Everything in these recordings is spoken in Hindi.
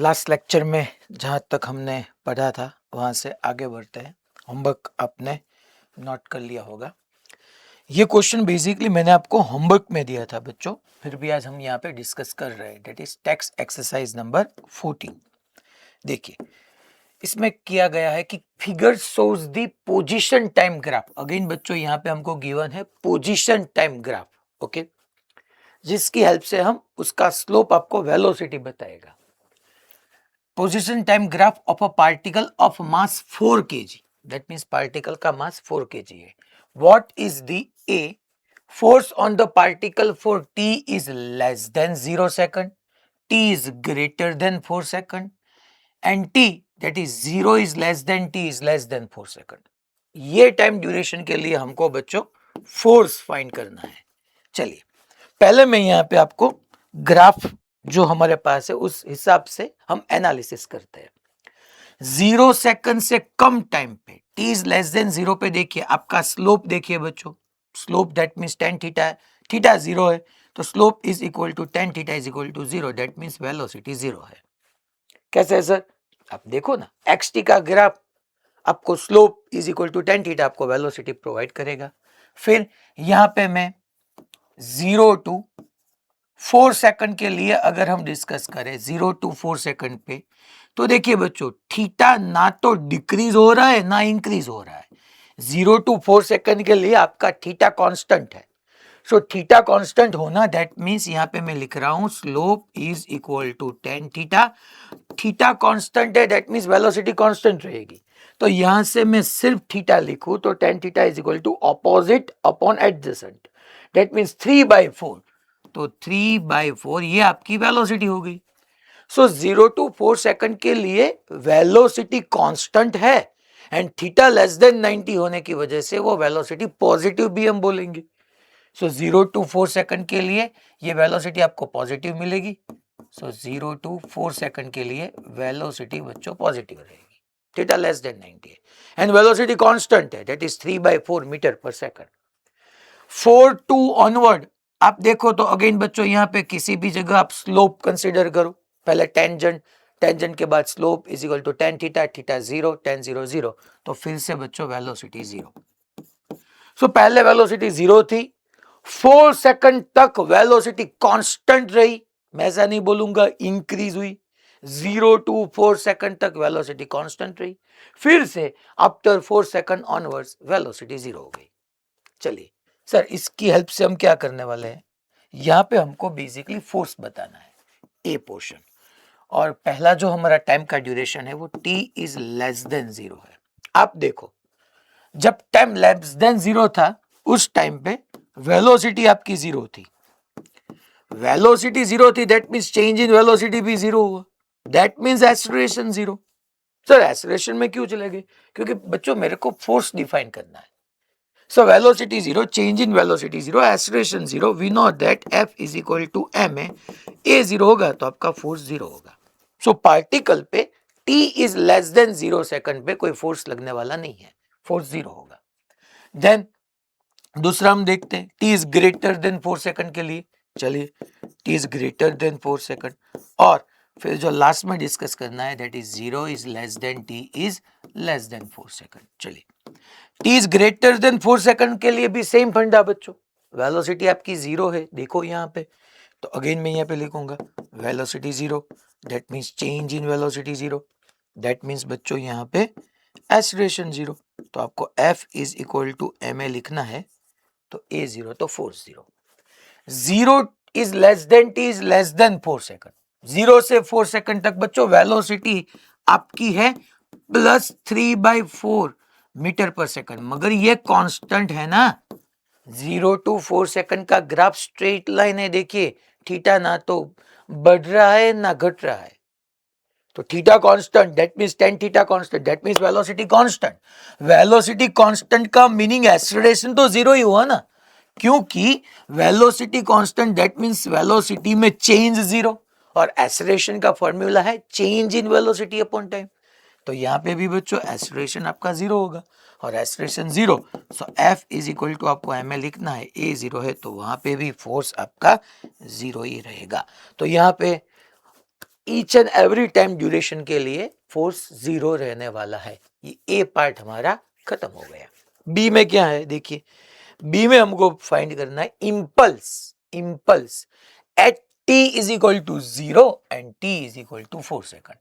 लास्ट लेक्चर में जहाँ तक हमने पढ़ा था वहाँ से आगे बढ़ते हैं। होमवर्क आपने नोट कर लिया होगा। ये क्वेश्चन बेसिकली मैंने आपको होमवर्क में दिया था बच्चों, फिर भी आज हम यहाँ पे डिस्कस कर रहे हैं। That is text exercise number 14। देखिए इसमें किया गया है कि figure shows the position time graph. Again बच्चों यहाँ पे हमको गिवन है पोजीशन टाइम ग्राफ, ओके, जिसकी हेल्प से हम उसका स्लोप आपको वेलोसिटी बताएगा। Position time graph of a particle of mass 4 kg, that means particle का मास 4 kg है। What is the a force on the particle for T is less than 0 second, T is greater than 4 second and T that is 0 is less then T is less than 4 second. ये टाइम ड्यूरेशन के लिए हमको बच्चों फोर्स फाइंड करना है। चलिए पहले मैं यहाँ पे आपको ग्राफ जो हमारे पास है उस हिसाब से हम एनालिसिस करते हैं। 0 सेकंड से कम टाइम पे t इज लेस देन 0 पे देखिए आपका स्लोप देखिए बच्चों, slope that means tan theta है, थीटा 0 है तो slope is equal to tan theta is equal to 0, that means velocity 0 है। कैसे है सर? आप देखो ना xt का ग्राफ आपको slope is equal to tan theta आपको वेलोसिटी प्रोवाइड करेगा। फिर यहाँ पे मैं 0 टू 4 सेकंड के लिए अगर हम डिस्कस करें 0 टू 4 सेकंड पे, तो देखिए बच्चों थीटा ना तो डिक्रीज हो रहा है ना इंक्रीज हो रहा है। 0 टू 4 सेकंड के लिए आपका थीटा कांस्टेंट है। सो थीटा कांस्टेंट होना दैट मीन्स यहाँ पे मैं लिख रहा हूं slope is equal to tan theta. Theta constant है दैट मीन्स वेलोसिटी कांस्टेंट रहेगी। तो यहां से मैं सिर्फ थीटा लिखूं तो tan theta is equal to opposite upon adjacent, that means 3/4। तो 3/4 ये आपकी वेलोसिटी हो गई। सो 0 टू 4 सेकंड के लिए वेलोसिटी कांस्टेंट है एंड थीटा लेस देन 90 होने की वजह से वो वेलोसिटी पॉजिटिव भी हम बोलेंगे। सो 0 टू 4 सेकंड के लिए ये वेलोसिटी आपको पॉजिटिव मिलेगी। सो 0 टू 4 सेकंड के लिए वेलोसिटी बच्चों पॉजिटिव रहेगी, थीटा लेस देन 90 है एंड वेलोसिटी कांस्टेंट है दैट इज 3/4 मीटर पर सेकंड। 4 टू ऑनवर्ड आप देखो तो अगेन बच्चों यहाँ पे किसी भी जगह आप स्लोप कंसीडर करो। पहले टेंजेंट, टेंजेंट के बाद slope is equal to tan theta, theta 0, tan 0 0, तो फिर से बच्चों वेलोसिटी 0। सो पहले वेलोसिटी 0 थी, 4 सेकंड तक वेलोसिटी कांस्टेंट रही, मैं ऐसा नहीं बोलूंगा इंक्रीज हुई। 0 टू 4 सेकंड तक वेलोसिटी कांस्टेंट रही, फिर से आफ्टर 4 सेकंड ऑनवर्ड्स वेलोसिटी 0 हो गई। चलिए सर इसकी हेल्प से हम क्या करने वाले हैं, यहाँ पे हमको बेसिकली फोर्स बताना है, ए पोर्शन। और पहला जो हमारा टाइम का ड्यूरेशन है वो t इज लेस देन 0 है। आप देखो जब टाइम लेस देन 0 था उस टाइम पे वेलोसिटी आपकी 0 थी, वेलोसिटी 0 थी that means change in velocity भी 0 हुआ, that means acceleration 0। Sir acceleration में क्यों चले गए? क्योंकि बच्चों मेरे को फोर्स डिफाइन करना है। So velocity 0, change in velocity 0, acceleration 0, we know that F is equal to ma, a 0 होगा तो आपका फोर्स 0 होगा। So पार्टिकल पे t is less than 0 second पे कोई फोर्स लगने वाला नहीं है, फोर्स 0 होगा। देन दूसरा हम देखते हैं t is greater than 4 second के लिए, चलिए t is greater than 4 second, और फिर जो लास्ट में डिस्कस करना है that is 0 is less than t is less than 4 second. चलिए t is greater than 4 second के लिए भी सेम फंडा बच्चों, वेलोसिटी आपकी 0 है, देखो यहाँ पे, तो अगेन मैं यहाँ पे लिखूंगा velocity 0, that means change in velocity 0, that means बच्चों यहाँ पे एक्सीलरेशन 0, तो आपको F is equal to ma लिखना है, तो a 0 तो force 0। 0 is less than t is less than 4 second, 0 से 4 सेकंड तक बच्चों वेलोसिटी आपकी है +3/4 मीटर पर सेकंड, मगर ये कांस्टेंट है ना। 0 टू 4 सेकंड का ग्राफ स्ट्रेट लाइन है, देखिए थीटा ना तो बढ़ रहा है ना घट रहा है, तो theta constant that means tan theta constant that means velocity constant. Velocity constant का मीनिंग एक्सीलरेशन तो 0 ही हुआ ना, क्योंकि velocity constant that means velocity में चेंज 0 और एक्सीलरेशन का फॉर्मूला है change in velocity upon time. तो यहाँ पे भी बच्चों एक्सीलरेशन आपका 0 होगा और acceleration 0, so F is equal to आपको ma लिखना है, a 0 है तो वहां पे भी फोर्स आपका 0 ही रहेगा। तो यहाँ पे each and every time duration के लिए फोर्स 0 रहने वाला है। ये ए पार्ट हमारा खत्म हो गया। बी में क्या है देखिए, बी में हमको फाइंड करना है impulse at T is equal to 0 and T is equal to 4 second.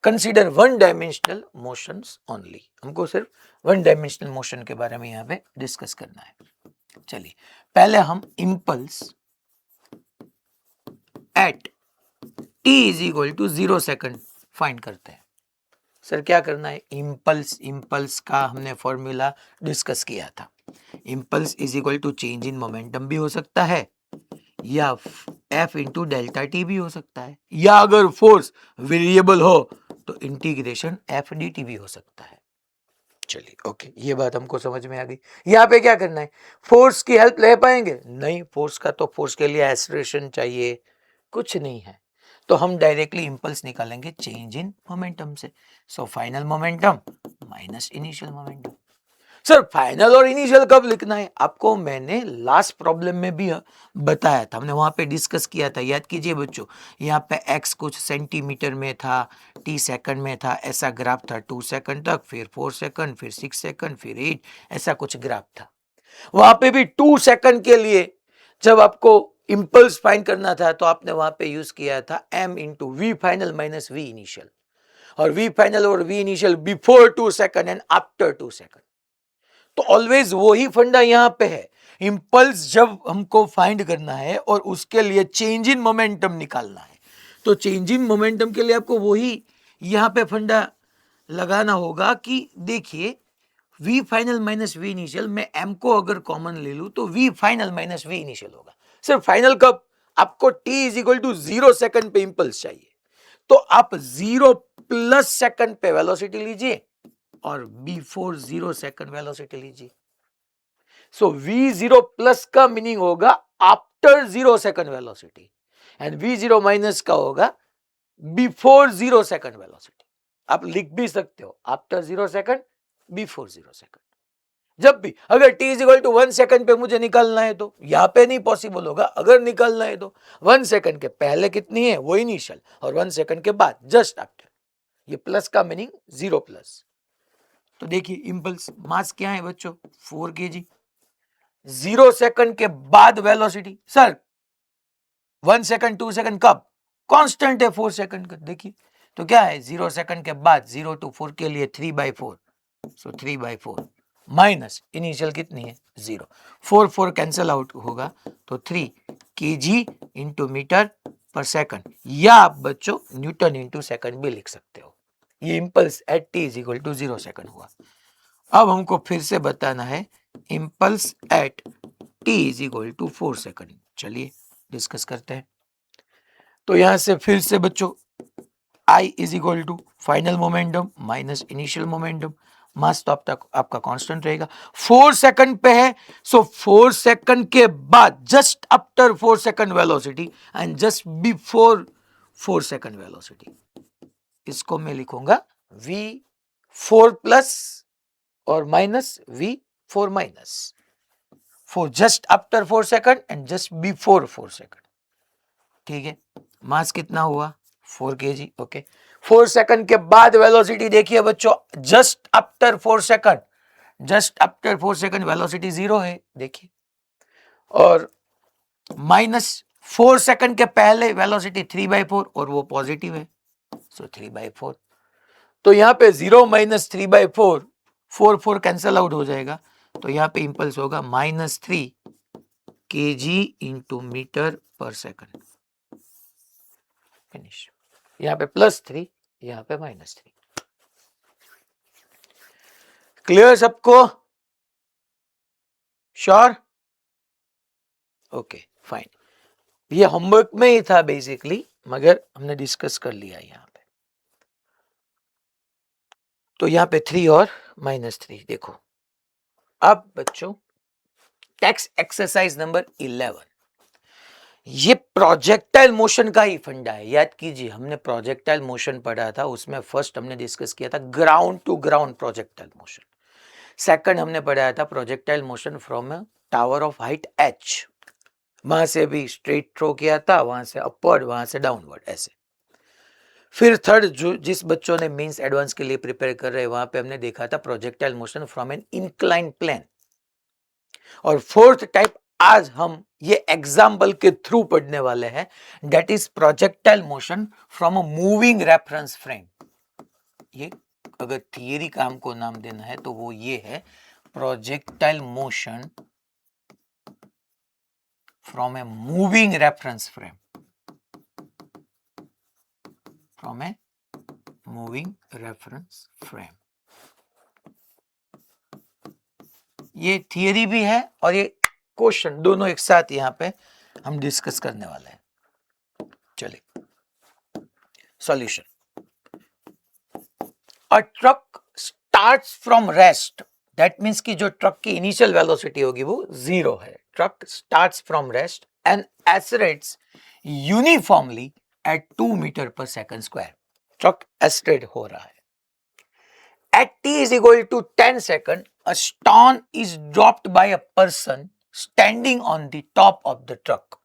Consider one dimensional motions only. हमको सिर्फ वन डायमेंशनल मोशन के बारे में यहाँ पे डिस्कस करना है। चलिए पहले हम impulse at t is equal to 0 second find करते हैं। सर क्या करना है, इंपल्स का हमने फॉर्मूला डिस्कस किया था। Impulse is equal to change in momentum भी हो सकता है, या f इंटू डेल्टा टी भी हो सकता है, या अगर फोर्स वेरिएबल हो तो इंटीग्रेशन एफ डी टी भी हो सकता है। चलिए ओके, ये बात हमको समझ में आ गई। यहाँ पे क्या करना है, फोर्स की हेल्प ले पाएंगे नहीं, फोर्स का तो फोर्स के लिए एक्सेलरेशन चाहिए, कुछ नहीं है, तो हम डायरेक्टली इंपल्स निकालेंगे चेंज इन मोमेंटम से। So final momentum minus initial momentum. Sir final और इनिशियल कब लिखना है, आपको मैंने लास्ट प्रॉब्लम में भी बताया था, हमने वहां पे डिस्कस किया था, याद कीजिए बच्चों। यहाँ पे x कुछ सेंटीमीटर में था, t सेकंड में था, ऐसा ग्राफ था 2 सेकंड तक, फिर 4 सेकंड, फिर 6 सेकंड, फिर 8, ऐसा कुछ ग्राफ था। वहां पे भी 2 सेकंड के लिए जब आपको इंपल्स फाइंड करना था तो आपने वहां पे यूज किया था m into V final minus V initial, और वी फाइनल और V initial before 2 second and after 2 second. तो ऑलवेज वही फंडा यहां पे है, इंपल्स जब हमको फाइंड करना है और उसके लिए चेंज इन मोमेंटम निकालना है, तो चेंज इन मोमेंटम के लिए आपको वही यहां पे फंडा लगाना होगा कि देखिए v final minus v initial में m को अगर कॉमन ले लूं तो v final minus v initial होगा। सिर्फ फाइनल कब, आपको t is equal to 0 second पे इंपल्स चाहिए, तो आप 0 प्लस सेकंड पे वेलोसिटी लीजिए और बिफोर 0 सेकंड वेलोसिटी लीजिए। सो v0 प्लस का मीनिंग होगा after 0 second velocity, and v0 minus का होगा बिफोर 0 सेकंड वेलोसिटी। आप लिख भी सकते हो आफ्टर 0 सेकंड, बिफोर 0 सेकंड। जब भी अगर t is equal to 1 second पे मुझे निकालना है तो यहां पे नहीं पॉसिबल होगा, अगर निकालना है तो 1 सेकंड के पहले कितनी है वो इनिशियल, और 1 सेकंड के बाद जस्ट आफ्टर, ये प्लस का मीनिंग 0 प्लस। तो देखिए इंपल्स मास क्या है बच्चों, 4 kg। 0 सेकंड के बाद वेलोसिटी, सर 1 सेकंड 2 सेकंड कब, कांस्टेंट है 4 सेकंड का, देखिए तो क्या है 0 सेकंड के बाद 0 to 4 के लिए 3/4, सो 3/4 माइनस इनिशियल कितनी है 0, 4 कैंसल आउट होगा तो 3 kg इंटू मीटर पर सेकंड, या आप बच्चों न्यूटन इंटू सेकंड भी लिख सकते हो। ये impulse at t is equal to 0 second हुआ। अब हमको फिर से बताना है impulse at t is equal to 4 second. चलिए डिस्कस करते हैं। तो यहां से फिर से बच्चों I is equal to final momentum minus initial momentum, mass तो अब तक आपका कांस्टेंट रहेगा, 4 सेकंड पे है, सो 4 सेकंड के बाद just after 4 second velocity and just before 4 second velocity, इसको मैं लिखूंगा v4 प्लस और minus v4 minus, for just after 4 second and just before 4 second. ठीक है, मास कितना हुआ 4 kg। ओके, 4 सेकंड के बाद वेलोसिटी देखिए बच्चों, just after 4 second, just after 4 second velocity 0 है देखिए, और माइनस 4 सेकंड के पहले वेलोसिटी 3/4 और वो पॉजिटिव है, सो 3/4। तो यहाँ पे 0 माइनस 3/4, 4 कैंसल आउट हो जाएगा, तो यहाँ पे इंपल्स होगा -3 kg इंटू मीटर पर सेकंड। फिनिश, यहाँ पे +3, यहाँ पे -3। क्लियर सबको, श्योर, ओके फाइन। ये होमवर्क में ही था बेसिकली, मगर हमने डिस्कस कर लिया यहाँ पे। तो यहाँ पे 3 और -3 देखो। अब बच्चों टेक्स्ट एक्सरसाइज नंबर 11, ये प्रोजेक्टाइल मोशन का ही फंडा है। याद कीजिए हमने प्रोजेक्टाइल मोशन पढ़ा था, उसमें फर्स्ट हमने डिस्कस किया था ground to ground projectile motion, second हमने पढ़ाया था projectile motion from a tower of height h, वहां से भी स्ट्रेट थ्रो किया था, वहां से अपवर्ड, वहां से डाउनवर्ड, ऐसे। फिर थर्ड, जो जिस बच्चों ने मींस एडवांस के लिए प्रिपेयर कर रहे हैं, वहां पे हमने देखा था projectile motion from an incline plane. और फोर्थ टाइप आज हम ये एग्जाम्पल के थ्रू पढ़ने वाले हैं, that is projectile motion from a moving reference frame. ये अगर थियरी का हमको नाम देना है तो वो ये है, projectile motion from a moving reference frame, from a moving reference frame. ये थियरी भी है और ये क्वेश्चन दोनों एक साथ यहां पे हम डिस्कस करने वाले हैं। चलिए, solution. A truck starts from rest, that means कि जो ट्रक की इनिशियल वेलोसिटी होगी वो 0 है। Truck starts from rest and accelerates uniformly at 2 metre पर सेकंड स्क्वायर। ट्रक एक्सेलरेट हो रहा है। At t is equal to 10 seconds, a stone is dropped by a person standing on the top of the truck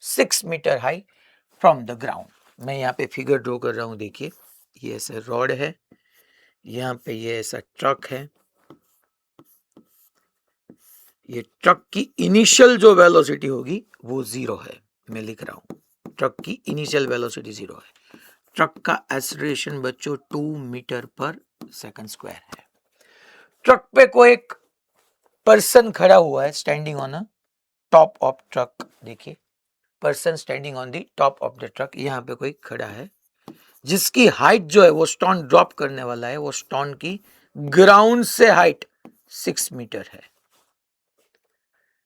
6 meter high from the ground. मैं यहाँ पे फिगर ड्रॉ कर रहा हूँ, देखिए ये ऐसा रॉड है, यहाँ पे ये ऐसा ट्रक है। ये ट्रक की इनिशियल जो वेलोसिटी होगी वो 0 है, मैं लिख रहा हूँ ट्रक की इनिशियल वेलोसिटी 0 है। ट्रक का एक्सेलरेशन बच्चों 2 मीटर पर सेकंड स्क्वायर है। ट्रक पे कोई एक पर्सन खड़ा हुआ है, standing on a top of truck. देखिए person standing on the top of the truck, यहाँ पे कोई खड़ा है जिसकी हाइट जो है वो स्टोन ड्रॉप करने वाला है, वो स्टोन की ग्राउंड से हाइट 6 मीटर है।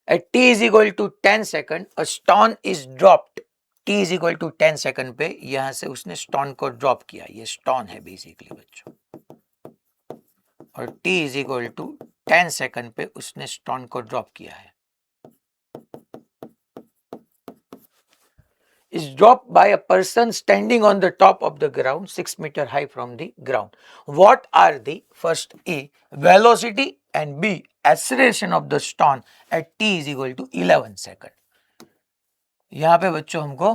At t is equal to 10 second a stone is dropped, t is equal to 10 second पे यहां से उसने स्टोन को ड्रॉप किया, ये स्टोन है बेसिकली बच्चों, और t is equal to 10 second पे उसने स्टोन को ड्रॉप किया है। Is dropped by a person standing on the top of the ground 6 meter high from the ground. What are the first A velocity and B acceleration of the stone at t is equal to 11 second. यहाँ पे बच्चों हमको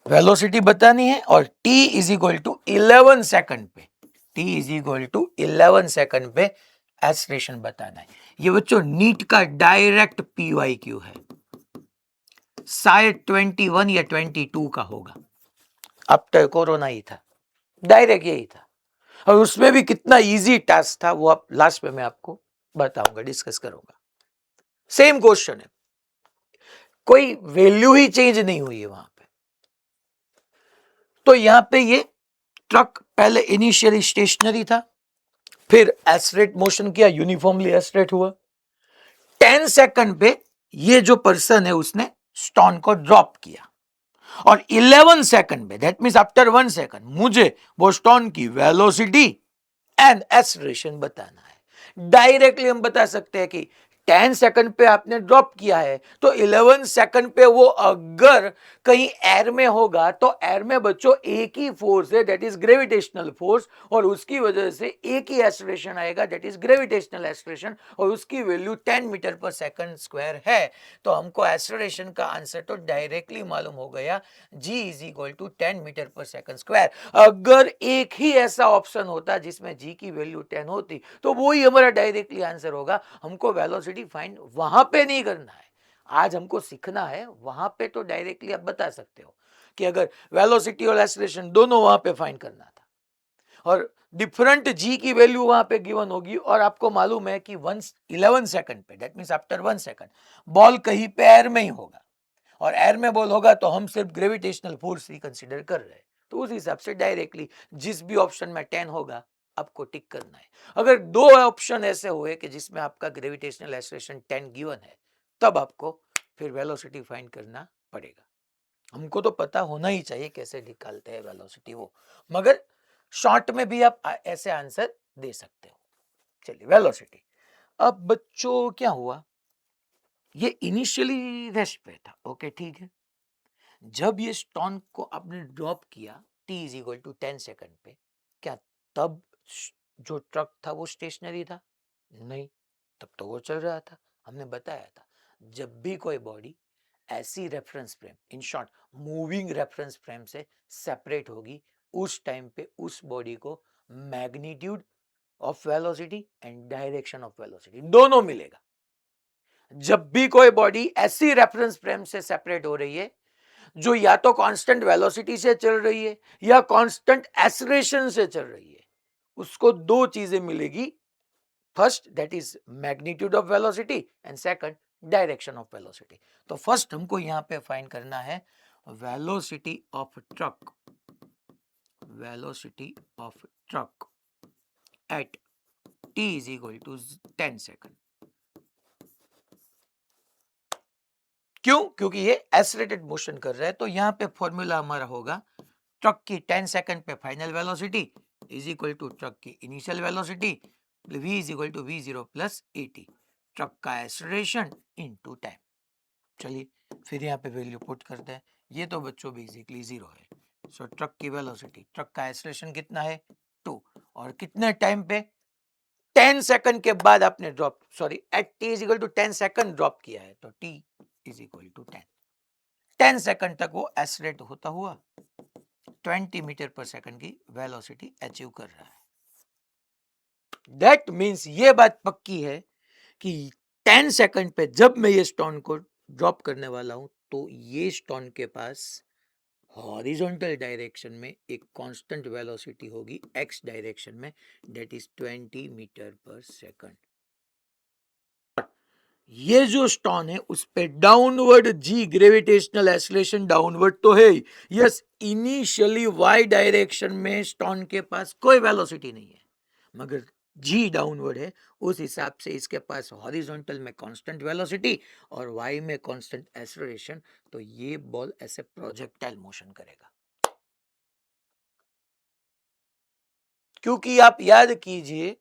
वेलोसिटी बतानी है और t is equal to 11 second पे, t is equal to 11 second पे एक्सेलरेशन बताना है। ये बच्चों नीट का डायरेक्ट PYQ है, शायद 21 या 22 का होगा, अब तक कोरोना ही था, डायरेक्ट यही था। और उसमें भी कितना इजी टास्क था वो आप लास्ट में मैं आपको बताऊंगा, डिस्कस करूंगा। सेम क्वेश्चन है, कोई वैल्यू ही चेंज नहीं हुई है वहां पे। तो यहां पे ये ट्रक पहले इनिशियली स्टेशनरी था, फिर एक्सेलरेट मोशन किया, यूनिफॉर्मली एक्सेलरेट हुआ। 10 सेकंड पे ये जो पर्सन है उसने स्टोन को ड्रॉप किया, और 11 सेकंड में, दैट मींस आफ्टर 1 सेकंड, मुझे वो स्टोन की वेलोसिटी एंड एक्सेलरेशन बताना है। डायरेक्टली हम बता सकते हैं कि 10 सेकंड पे आपने ड्रॉप किया है, तो 11 सेकंड पे वो अगर कहीं एयर में होगा तो एयर में बच्चों एक ही फोर्स है, दैट इज ग्रेविटेशनल फोर्स, और उसकी वजह से एक ही एक्सेलरेशन आएगा, दैट इज ग्रेविटेशनल एक्सेलरेशन, और उसकी वैल्यू 10 मीटर पर सेकंड स्क्वायर है। तो हमको एक्सेलरेशन का आंसर तो डायरेक्टली मालूम हो गया, g is equal to 10 metre पर सेकंड स्क्वायर। अगर एक ही ऐसा ऑप्शन होता जिसमें g की वैल्यू 10 होती तो वो ही हमारा डायरेक्टली आंसर होगा। हमको वेलोसिटी फाइंड वहां पे नहीं करना है, आज हमको सीखना है वहां पे। तो डायरेक्टली आप बता सकते हो कि अगर वेलोसिटी और एक्सेलरेशन दोनों वहां पे फाइंड करना था, और डिफरेंट g की वैल्यू वहां पे गिवन होगी, और आपको मालूम है कि 11 सेकंड पे, that means after 1 second ball कहीं पे एयर में ही होगा, और एयर में बॉल होगा तो हम सिर्फ ग्रेविटेशनल फोर्स ही कंसीडर कर रहे हैं। तो उस हिसाब से डायरेक्टली जिस भी ऑप्शन में 10 होगा आपको टिक करना है। अगर दो ऑप्शन ऐसे हुए कि जिसमें आपका ग्रेविटेशनल एक्सेलरेशन 10 गिवन है, तब आपको फिर वेलोसिटी फाइंड करना पड़ेगा। हमको तो पता होना ही चाहिए कैसे निकालते हैं वेलोसिटी वो, मगर शॉर्ट में भी आप ऐसे आंसर दे सकते हो। चलिए वेलोसिटी। अब बच्चों क्या हुआ, ये इनिशियली रेस्ट पे था, ओके ठीक है। जब ये स्टोन को आपने ड्रॉप किया t is equal to 10 second पे, क्या तब जो ट्रक था वो स्टेशनरी था? नहीं, तब तो वो चल रहा था। हमने बताया था जब भी कोई बॉडी ऐसी reference frame, in short moving reference frame से सेपरेट होगी, उस टाइम पे उस बॉडी को magnitude of velocity and direction of velocity दोनों मिलेगा। जब भी कोई बॉडी ऐसी रेफरेंस फ्रेम से सेपरेट हो रही है जो या तो कांस्टेंट वेलोसिटी से चल रही है या कांस्टेंट एक्सेलरेशन से चल रही है, उसको दो चीजें मिलेगी, first that is magnitude of velocity and second direction of velocity. तो फर्स्ट हमको यहां पे फाइंड करना है velocity of truck, velocity of truck at t is equal to 10 second. क्यों? क्योंकि ये एक्सेलरेटेड मोशन कर रहा है, तो यहां पे फॉर्मूला हमारा होगा ट्रक की 10 सेकंड पे final velocity is equal to truck की initial velocity v is equal to v0 plus at, truck का एक्सेलरेशन इनटू टाइम। चलिए फिर यहाँ पे वैल्यू पुट करते हैं, ये तो बच्चों बेसिकली 0 है। सो ट्रक की वेलोसिटी, ट्रक का एक्सेलरेशन कितना है 2, और कितने टाइम पे 10 सेकंड के बाद आपने drop, sorry at t is equal to 10 second drop किया है, तो t is equal to 10 second तक वो एक्सेलरेट होता हुआ 20 मीटर पर सेकंड की वेलोसिटी अचीव कर रहा है। दैट मीन्स ये बात पक्की है कि 10 सेकंड पे जब मैं ये स्टोन को ड्रॉप करने वाला हूं तो ये स्टोन के पास हॉरिजॉन्टल डायरेक्शन में एक कांस्टेंट वेलोसिटी होगी एक्स डायरेक्शन में, दैट इज 20 मीटर पर सेकंड। ये जो स्टोन है उस पे डाउनवर्ड जी ग्रेविटेशनल एक्सेलरेशन डाउनवर्ड तो है, यस इनिशियली वाई डायरेक्शन में स्टोन के पास कोई वेलोसिटी नहीं है, मगर जी डाउनवर्ड है, उस हिसाब से इसके पास हॉरिजॉन्टल में कांस्टेंट वेलोसिटी और वाई में कांस्टेंट एक्सेलरेशन, तो ये बॉल ऐसे प्रोजेक्टाइल मोशन करेगा। क्योंकि आप याद कीजिए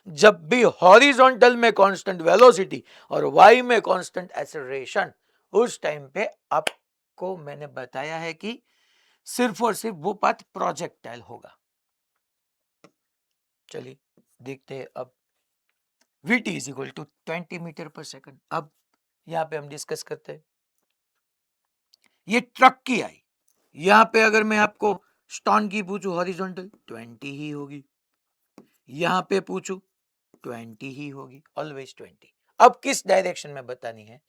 जब भी हॉरिजॉन्टल में कांस्टेंट वेलोसिटी और वाई में कांस्टेंट एक्सेलरेशन, उस टाइम पे आपको मैंने बताया है कि सिर्फ और सिर्फ वो पाथ प्रोजेक्टाइल होगा। चलिए देखते हैं अब vt is equal to 20 metre पर सेकंड। अब यहां पे हम डिस्कस करते हैं, ये ट्रक की आई, यहां पे अगर मैं आपको स्टोन की पूछूं हॉरिजॉन्टल 20 ही होगी, यहां पे पूछूं 20 ही होगी, ऑलवेज 20। अब किस डायरेक्शन में बतानी है,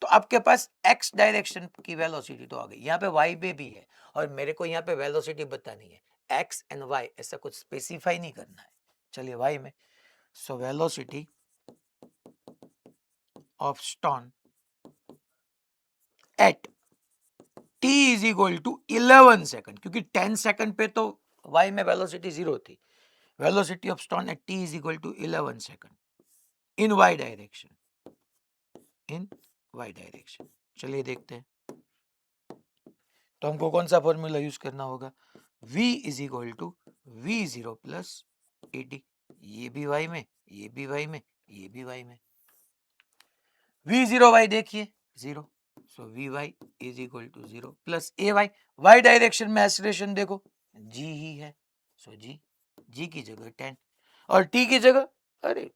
तो आपके पास x डायरेक्शन की वेलोसिटी तो आ गई, यहाँ पे y पे भी है, और मेरे को यहाँ पे वेलोसिटी बतानी है x एंड y, ऐसा कुछ स्पेसिफाई नहीं करना है। चलिए y में, so velocity of stone at t is equal to 11 second, क्योंकि 10 सेकंड पे तो y में वेलोसिटी 0 थी, velocity of stone at t is equal to 11 second in y direction, in y direction. चलिए देखते हैं, तो हमको कौन सा फॉर्मूला यूज करना होगा, v is equal to v0 plus at, ये भी y में, ये भी y में, ये भी y में, v0 y देखिए 0, so vy is equal to 0 plus ay, y direction में एक्सेलरेशन देखो g ही है, सो g की जगह 10 और t की जगह, अरे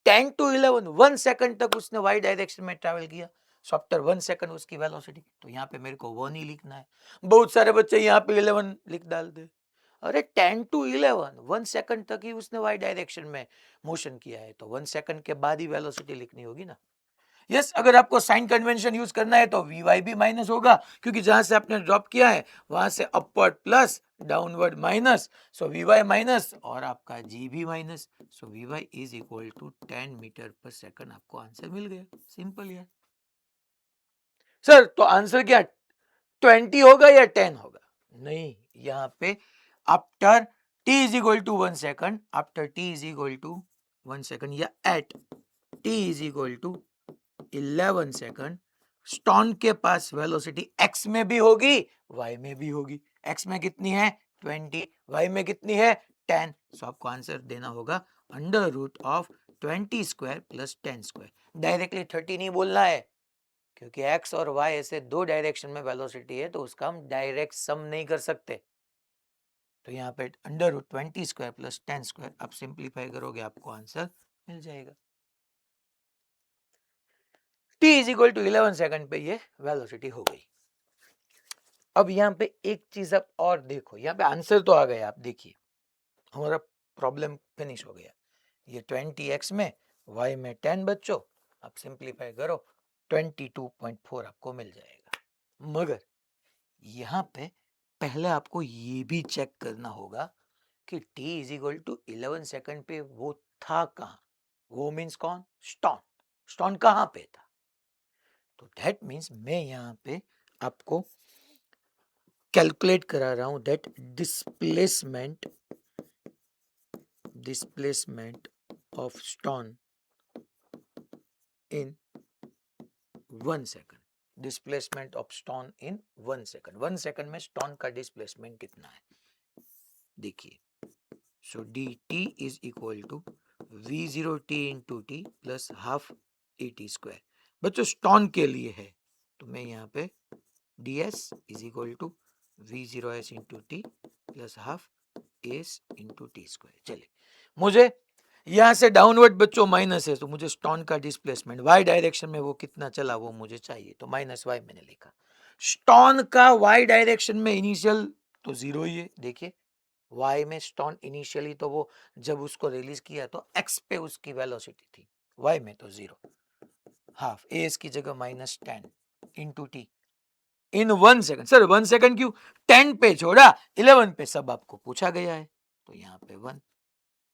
10 to 11, 1 सेकंड तक उसने y डायरेक्शन में ट्रैवल किया, सो आफ्टर 1 सेकंड उसकी वेलोसिटी, तो यहाँ पे मेरे को 1 ही लिखना है। बहुत सारे बच्चे यहाँ पे 11 लिख डालते, अरे 10 to 11, 1 सेकंड तक ही उसने y डायरेक्शन में मोशन किया है, तो 1 सेकंड के बाद ही वेलोसिटी लिखनी होगी ना। यस, अगर आपको साइन कन्वेंशन यूज करना है तो vy भी माइनस होगा, क्योंकि जहां से आपने ड्रॉप किया है वहां से upward plus, downward minus, so vy minus और आपका g भी minus, so vy is equal to 10 metre पर सेकंड। आपको आंसर मिल गया, सिंपल यार। सर तो आंसर क्या 20 होगा या 10 होगा? नहीं, यहाँ पे after t is equal to 1 second, after t is equal to 1 second या at t is equal to 11 second, stone के पास वेलोसिटी x में भी होगी y में भी होगी, x में कितनी है 20, y में कितनी है 10, सो आपको आंसर देना होगा under root of 20 square plus 10 square. Directly 30 नहीं बोलना है, क्योंकि x और y ऐसे दो डायरेक्शन में वेलोसिटी है, तो उसका हम डायरेक्ट सम नहीं कर सकते, तो यहाँ पे under root 20 square plus 10 square आप सिंप्लीफाई करोगे, आपको आंसर मिल जाएगा। t is equal to 11 second पे ये वेलोसिटी हो गई। अब यहाँ पे एक चीज आप और देखो, यहाँ पे आंसर तो आ गया, आप देखिए हमारा प्रॉब्लम फिनिश हो गया। ये 20x में, y में 10 बच्चों, आप सिंप्लीफाई करो 22.4 आपको मिल जाएगा। मगर यहाँ पे पहले आपको ये भी चेक करना होगा कि t is equal to 11 second पे वो था कहाँ। वो मीन्स कौन? स्टोन। स्टोन कहाँ पे था? तो दैट मीन्स मैं यहाँ पे आपको कैलकुलेट करा रहा हूं that displacement of stone in 1 second. Displacement of stone in 1 second. 1 second में स्टोन का डिस्प्लेसमेंट कितना है देखिए। So d t is equal to v0t into t plus half A T square. बच्चों स्टोन के लिए है तो मैं यहाँ पे ds is equal to v0s into t plus half s into t square. चलिए, मुझे यहां से डाउनवर्ड बच्चों माइनस है तो मुझे स्टोन का डिस्प्लेसमेंट वाई डायरेक्शन में वो कितना चला वो मुझे चाहिए, तो माइनस वाई मैंने लिखा। स्टोन का वाई डायरेक्शन में इनिशियल तो जीरो ही है। देखिए वाई में स्टोन इनिशियली तो वो जब उसको रिलीज किया तो एक्स पे उसकी वेलोसिटी थी, वाई में तो जीरो। हाफ एस की जगह -10 इंटू टी इन 1 सेकंड। सर 1 सेकंड क्यों? 10 पे छोड़ा, 11 पे सब आपको पूछा गया है तो यहाँ पे 1,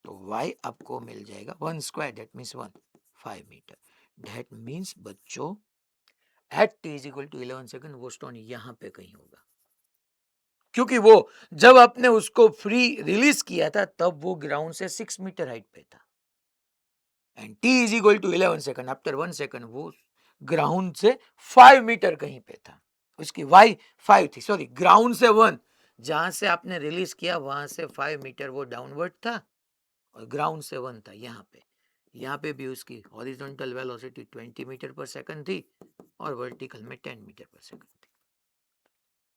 तो y आपको मिल जाएगा 1 square, that means 5 meter. That means बच्चों at t is equal to 11 second वो स्टोन यहाँ पे कहीं होगा, क्योंकि वो जब आपने उसको फ्री रिलीज किया था तब वो ग्राउंड से 6 मीटर हाइट पे था। And t is equal to 11 second after 1 second वो ग्राउंड से 5 मीटर कहीं पे था। उसकी y 5 थी, सॉरी ग्राउंड से 1, जहां से आपने रिलीज किया वहां से 5 मीटर वो डाउनवर्ड था और ग्राउंड से 1 था यहाँ पे। यहाँ पे भी उसकी हॉरिजॉन्टल वेलोसिटी 20 मीटर पर सेकंड थी और वर्टिकल में 10 मीटर पर सेकंड थी।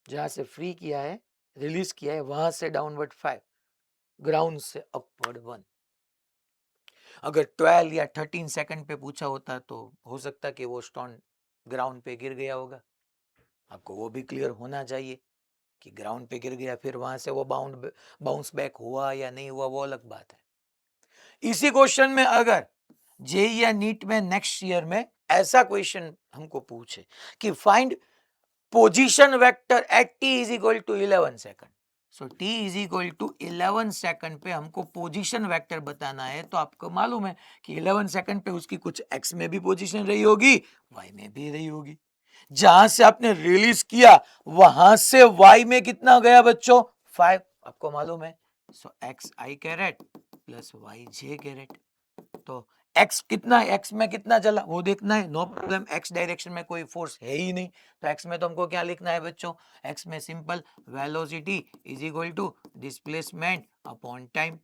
जहां से फ्री किया है, रिलीज किया है, वहां से डाउनवर्ड 5, ग्राउंड से अपवर्ड 1। अगर 12 या 13 सेकंड पे पूछा होता तो हो सकता कि वो स्टोन ग्राउंड पे गिर गया होगा। आपको वो भी क्लियर होना चाहिए कि ग्राउंड पे गिर गया, फिर वहां से वो बाउंस बैक हुआ या नहीं हुआ वो अलग बात है। इसी क्वेश्चन में अगर जेई या नीट में नेक्स्ट ईयर में ऐसा क्वेश्चन हमको पूछे कि find position vector at T is equal to 11 second, so T is equal to 11 second पे हमको पोजीशन वेक्टर बताना है, तो आपको मालूम है कि 11 सेकंड पे उसकी कुछ एक्स में भी पोजीशन रही होगी, वाई में भी रही होगी। जहां से आपने रिलीज किया वहां से वाई में कितना गया बच्चों? 5, आपको मालूम है। सो x i caret plus Y j carat, तो x कितना, x में कितना चला वो देखना है, नो प्रॉब्लम। x डायरेक्शन में कोई फोर्स है ही नहीं तो x में तो हमको क्या लिखना है बच्चों? x में simple velocity is equal to displacement upon time.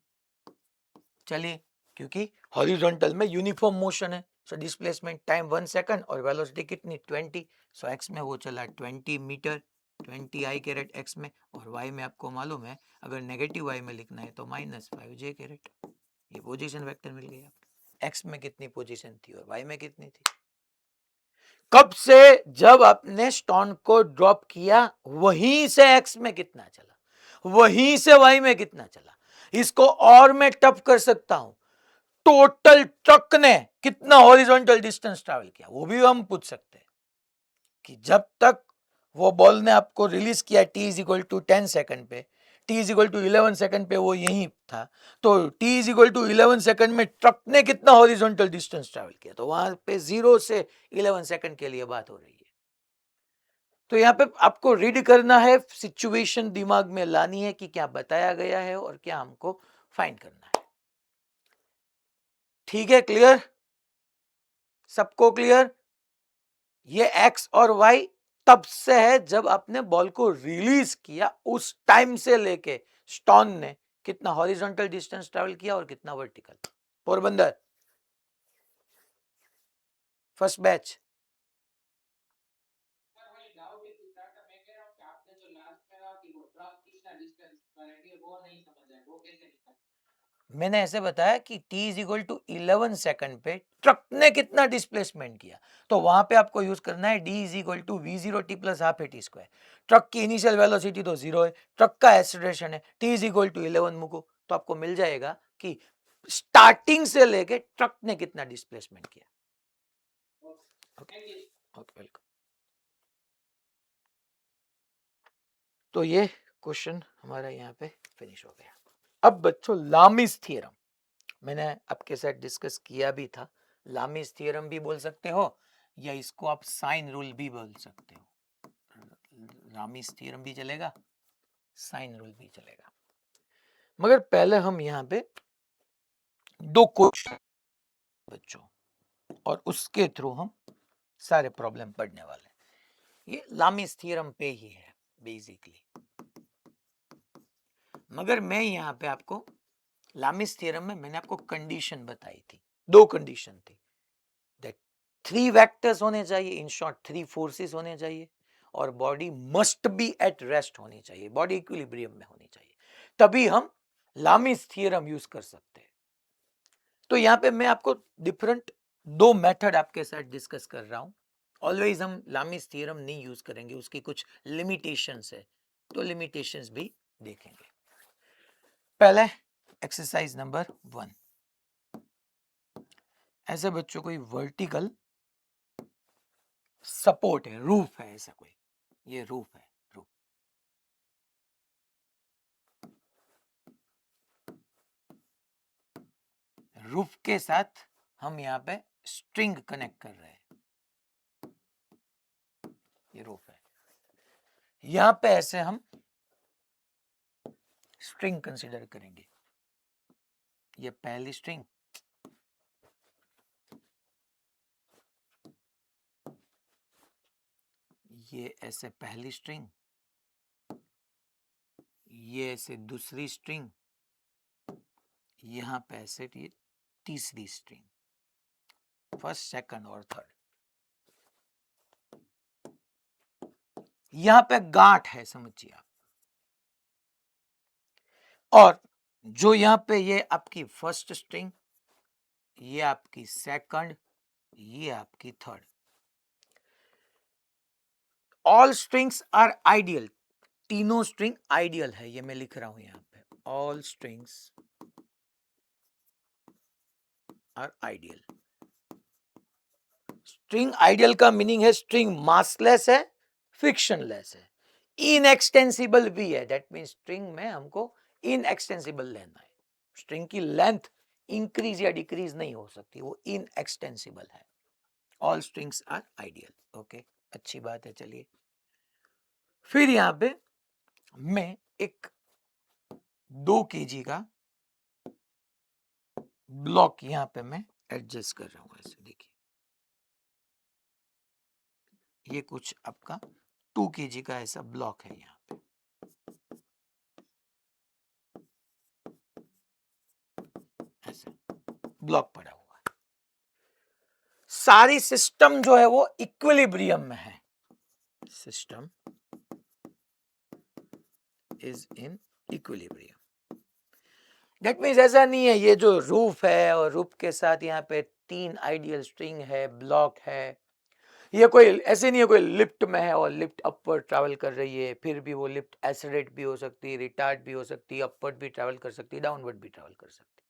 चलिए, क्योंकि हॉरिजॉन्टल में यूनिफॉर्म मोशन है, सो डिस्प्लेसमेंट टाइम 1 सेकंड और वेलोसिटी कितनी 20, सो x में वो चला 20 मीटर, 20 आई कैरेट x में, और y में आपको मालूम है अगर नेगेटिव y में लिखना है तो -5 j कैरेट। ये पोजीशन वेक्टर मिल गई आपको। एक्स में कितनी पोजीशन थी और वाई में कितनी थी। कब से जब आपने स्टोन को ड्रॉप किया वहीं से एक्स में कितना चला, वहीं से वाई में कितना चला। इसको और मैं टफ कर सकता हूं, टोटल ट्रक ने कितना हॉरिजॉन्टल डिस्टेंस ट्रैवल किया वो भी हम पूछ सकते हैं कि जब तक वो बॉल ने आपको रिलीज किया t is equal to 10 second पे, t is equal to 11 second पे वो यहीं था, तो t is equal to 11 second में ट्रक ने कितना हॉरिजॉन्टल डिस्टेंस ट्रैवल किया, तो वहां पे 0 से 11 सेकंड के लिए बात हो रही है। तो यहाँ पे आपको रीड करना है, सिचुएशन दिमाग में लानी है कि क्या बताया गया है और क्या हमको फाइंड करना है। ठीक है, क्लियर? सबको क्लियर? ये एक्स और वाई तब से है जब आपने बॉल को रिलीज किया उस टाइम से लेके स्टोन ने कितना हॉरिजॉन्टल डिस्टेंस ट्रैवल किया और कितना वर्टिकल। Porbandar first batch. मैंने ऐसे बताया कि t is equal to 11 second पे ट्रक ने कितना डिस्प्लेसमेंट किया, तो वहां पे आपको यूज करना है d is equal to v0t plus half A T square. Truck की इनिशियल वेलोसिटी तो 0 है, ट्रक का एक्सेलरेशन है, t इज इक्वल टू 11 मुको, तो आपको मिल जाएगा कि स्टार्टिंग से लेके ट्रक ने कितना डिस्प्लेसमेंट किया। Okay, welcome. तो ये क्वेश्चन हमारा यहाँ पे फिनिश हो गया। अब बच्चों लामिस थ्योरम मैंने आपके साथ डिस्कस किया भी था। लामिस थ्योरम भी बोल सकते हो या इसको आप साइन रूल भी बोल सकते हो। लामिस थ्योरम भी चलेगा, साइन रूल भी चलेगा। मगर पहले हम यहाँ पे दो क्वेश्चन बच्चों और उसके थ्रू हम सारे प्रॉब्लम पढ़ने वाले हैं। ये लामिस थ्योरम पे ही है बेसिकली। मगर मैं यहाँ पे आपको लामिस थ्योरम में मैंने आपको कंडीशन बताई थी, दो कंडीशन थी। दैट 3 वेक्टर्स होने चाहिए, इन शॉर्ट 3 फोर्सेस होने चाहिए, और body must be at rest होनी चाहिए, बॉडी इक्विलिब्रियम में होनी चाहिए, तभी हम लामिस थ्योरम यूज कर सकते हैं। तो यहाँ पे मैं आपको डिफरेंट दो मेथड आपके साथ डिस्कस कर रहा हूं। ऑलवेज हम लामिस थ्योरम नहीं यूज करेंगे, उसकी कुछ लिमिटेशंस है, तो लिमिटेशंस भी देखेंगे। पहले एक्सरसाइज नंबर 1, ऐसे बच्चों कोई वर्टिकल सपोर्ट है, रूफ है, ऐसा कोई, ये रूफ है, रूफ। रूफ के साथ हम यहाँ पे स्ट्रिंग कनेक्ट कर रहे हैं, ये रूफ है। यहाँ पे ऐसे हम स्ट्रिंग कंसीडर करेंगे, ये पहली स्ट्रिंग, ये ऐसे पहली स्ट्रिंग, ये ऐसे दूसरी स्ट्रिंग, यहाँ पे ऐसे ये तीसरी स्ट्रिंग, फर्स्ट सेकंड और थर्ड। यहाँ पे गांठ है, समझिए आप। और जो यहाँ पे ये आपकी फर्स्ट स्ट्रिंग, ये आपकी सेकंड, ये आपकी third, all strings are ideal, तीनों स्ट्रिंग आइडियल है, ये मैं लिख रहा हूं यहां पे, all strings are ideal. String ideal का मीनिंग है स्ट्रिंग मासलेस है, फ्रिक्शनलेस है, इनएक्सटेंसिबल भी है। दैट मीन स्ट्रिंग में हमको इनएक्सटेंसिबल लेना है, स्ट्रिंग की लेंथ इंक्रीज या डिक्रीज नहीं हो सकती, वो इनएक्सटेंसिबल है। All strings are ideal. Okay, अच्छी बात है। चलिए फिर यहां पे मैं एक 2 kg का ब्लॉक यहां पे मैं एडजस्ट कर रहा हूं, ऐसे देखिए, ये कुछ आपका 2 kg का ऐसा ब्लॉक है, यहाँ पे ऐसे ब्लॉक पड़ा हुआ है। सारी सिस्टम जो है वो इक्विलिब्रियम में है, system is in equilibrium. That means ऐसा नहीं है ये जो रूफ है और रूफ के साथ यहाँ पे 3 आइडियल स्ट्रिंग है, ब्लॉक है, ये कोई ऐसे नहीं है कोई लिफ्ट में है और लिफ्ट अपवर्ड ट्रैवल कर रही है, फिर भी वो लिफ्ट एसिलेट भी हो सकती है, रिटार्ड भी हो सकती है, अपवर्ड भी ट्रैवल कर सकती है, डाउनवर्ड भी ट्रैवल कर सकती है।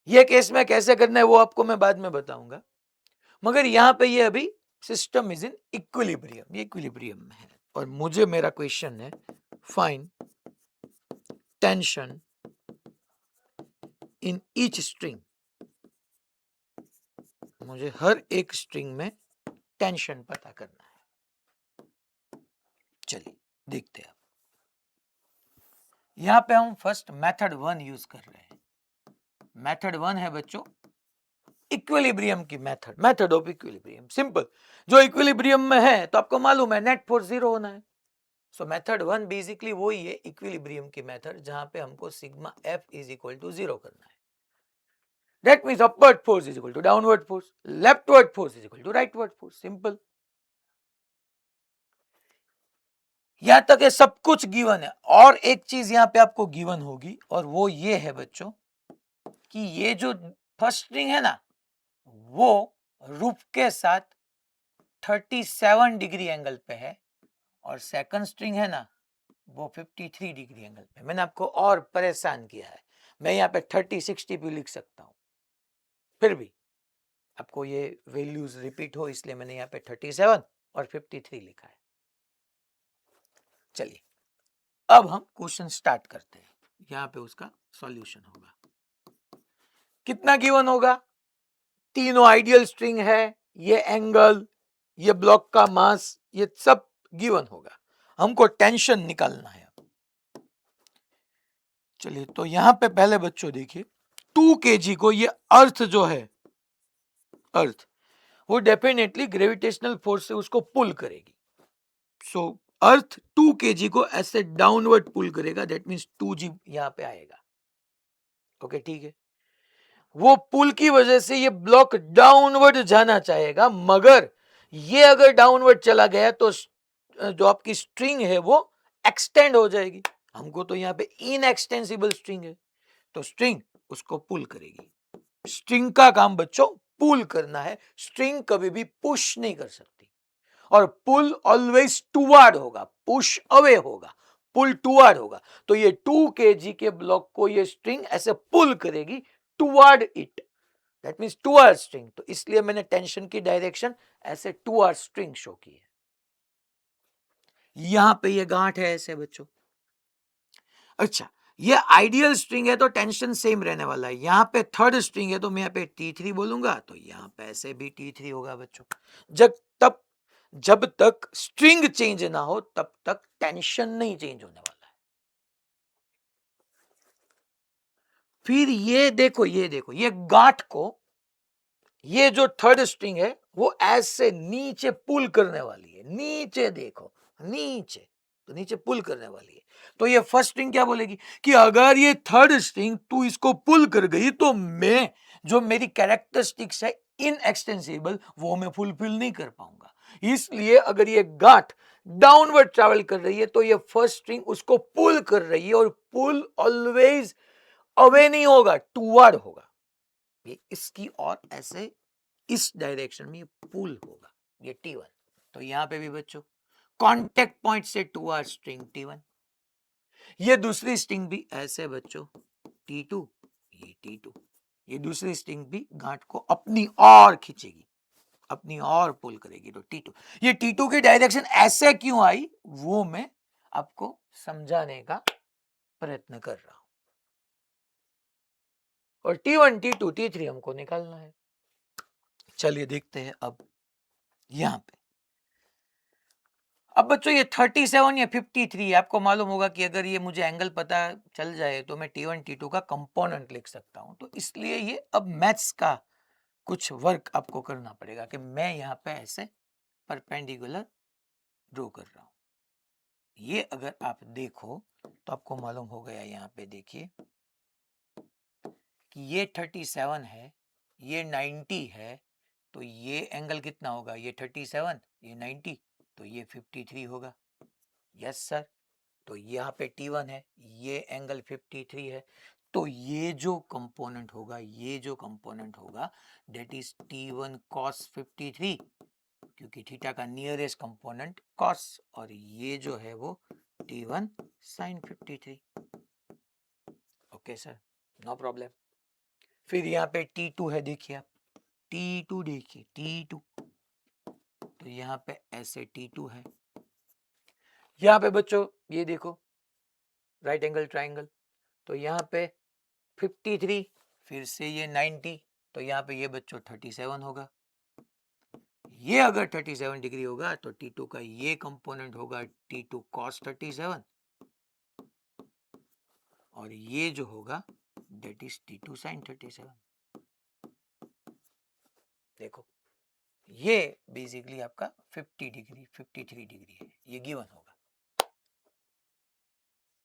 ये केस में कैसे करना है वो आपको मैं बाद में बताऊंगा, मगर यहाँ पे ये अभी सिस्टम इज इन इक्विलिब्रियम, ये इक्विलिब्रियम में है। और मुझे मेरा क्वेश्चन है find tension in each string, मुझे हर एक स्ट्रिंग में टेंशन पता करना है। चलिए देखते हैं। यहां पे हम फर्स्ट मेथड 1 यूज कर रहे हैं। मेथड 1 है बच्चों इक्विलिब्रियम की method, method of equilibrium. Simple, जो इक्विलिब्रियम में है तो आपको मालूम है नेट फोर्स 0 होना है। सो मेथड 1 बेसिकली वही है इक्विलिब्रियम की मेथड, जहां पे हमको sigma F is equal to 0 करना है। That means upward force is equal to downward force, leftward force is equal to rightward force. Simple, यहां तक है सब कुछ गिवन है। और एक चीज यहां पे आपको गिवन होगी और वो ये है बच्चों कि ये जो फर्स्ट स्ट्रिंग है ना वो रूफ के साथ 37 डिग्री एंगल पे है और सेकंड स्ट्रिंग है ना वो 53 डिग्री एंगल पे। मैंने आपको और परेशान किया है, मैं यहाँ पे 30-60 भी लिख सकता हूँ, फिर भी आपको ये वैल्यूज रिपीट हो इसलिए मैंने यहाँ पे 37 और 53 लिखा है। चलिए अब हम क्वेश्चन स्टार्ट करते हैं। यहाँ पे उसका सॉल्यूशन होगा। कितना गिवन होगा? तीनों आइडियल स्ट्रिंग है, ये एंगल, ये ब्लॉक का मास, ये सब गिवन होगा। हमको टेंशन निकालना है। चलिए तो यहां पे पहले बच्चों देखिए 2 kg को ये अर्थ जो है, अर्थ वो डेफिनेटली ग्रेविटेशनल फोर्स से उसको पुल करेगी। सो अर्थ 2 kg को ऐसे डाउनवर्ड पुल करेगा, दैट मीन्स 2g यहां पे आएगा। ओके ठीक है, वो पुल की वजह से ये ब्लॉक डाउनवर्ड जाना चाहेगा, मगर ये अगर डाउनवर्ड चला गया तो जो आपकी स्ट्रिंग है वो एक्सटेंड हो जाएगी। हमको तो यहाँ पे इनएक्सटेंसिबल स्ट्रिंग है तो स्ट्रिंग उसको पुल करेगी। स्ट्रिंग का काम बच्चों पुल करना है, स्ट्रिंग कभी भी पुश नहीं कर सकती। और पुल ऑलवेज टुवर्ड होगा, पुश अवे होगा, पुल टुवर्ड होगा। तो ये 2 kg के ब्लॉक को ये स्ट्रिंग ऐसे पुल करेगी toward it, that means toward string. तो इसलिए मैंने टेंशन की डायरेक्शन ऐसे टुवर्ड स्ट्रिंग शो की है। यहां पे ये गांठ है ऐसे बच्चों। अच्छा ये आइडियल स्ट्रिंग है तो टेंशन सेम रहने वाला है। यहाँ पे थर्ड स्ट्रिंग है तो मैं यहाँ पे T3 बोलूंगा तो यहाँ पे ऐसे भी T3 होगा बच्चों। जब तक स्ट्रिंग चेंज ना हो तब तक टेंशन नहीं चेंज होने वाला है। फिर ये देखो ये गांठ को, ये जो थर्ड स्ट्रिंग है वो ऐसे नीचे पुल करने वाली है। नीचे देखो, नीचे, तो नीचे पुल करने वाली है। तो ये फर्स्ट स्ट्रिंग क्या बोलेगी कि अगर ये थर्ड स्ट्रिंग तू इसको पुल कर गई तो मैं जो मेरी कैरेक्टरिस्टिक्स है इनएक्सटेंसिबल वो मैं फुलफिल नहीं कर पाऊंगा। इसलिए अगर ये गांठ डाउनवर्ड ट्रैवल कर रही है तो ये फर्स्ट स्ट्रिंग उसको पुल कर रही है और पुल ऑलवेज अवे नहीं होगा, टुवर्ड होगा। ये इसकी और ऐसे इस डायरेक्शन में पुल होगा, ये T1। तो यहां पे भी बच्चों कांटेक्ट पॉइंट से टुवर्ड स्ट्रिंग T1। ये दूसरी स्ट्रिंग भी ऐसे बच्चों T2, ये T2। ये दूसरी स्ट्रिंग भी गांठ को अपनी ओर खींचेगी, अपनी ओर पुल करेगी तो T2। ये T2 की डायरेक्शन ऐसे क्यों आई वो मैं आपको समझाने का प्रयत्न कर रहा हूं। और T1, T2, T3 हमको निकालना है। चलिए देखते हैं अब यहां पे। अब बच्चों ये 37 या 53, आपको मालूम होगा कि अगर ये मुझे एंगल पता चल जाए तो मैं T1 T2 का कंपोनेंट लिख सकता हूं। तो इसलिए ये अब मैथ्स का कुछ वर्क आपको करना पड़ेगा कि मैं यहाँ पे ऐसे परपेंडिकुलर ड्रॉ कर रहा हूं। ये अगर आप देखो तो आपको मालूम हो गया, यहाँ पे देखिए कि ये 37 है, ये 90 है, तो ये एंगल कितना होगा? ये 37, ये 90, तो ये 53 होगा। Yes sir. तो यहाँ पे T1 है, ये एंगल 53 है, तो ये जो कंपोनेंट होगा, ये जो कंपोनेंट होगा दैट इज T1 cos 53, क्योंकि थीटा का नियरेस्ट कंपोनेंट cos, और ये जो है वो T1 sin 53। Okay sir, no problem. फिर यहाँ पे T2 है, देखिए आप T2 देखिए, T2, तो यहाँ पे ऐसे T2 है। यहाँ पे बच्चों ये देखो राइट एंगल ट्राइंगल, तो यहाँ पे 53, फिर से ये 90, तो यहाँ पे ये बच्चों 37 होगा। ये अगर 37 डिग्री होगा तो T2 का ये कंपोनेंट होगा T2 cos 37, और ये जो होगा दैट इज T2 sin 37। देखो ये बेसिकली आपका 50 डिग्री 53 डिग्री है, ये गिवन होगा।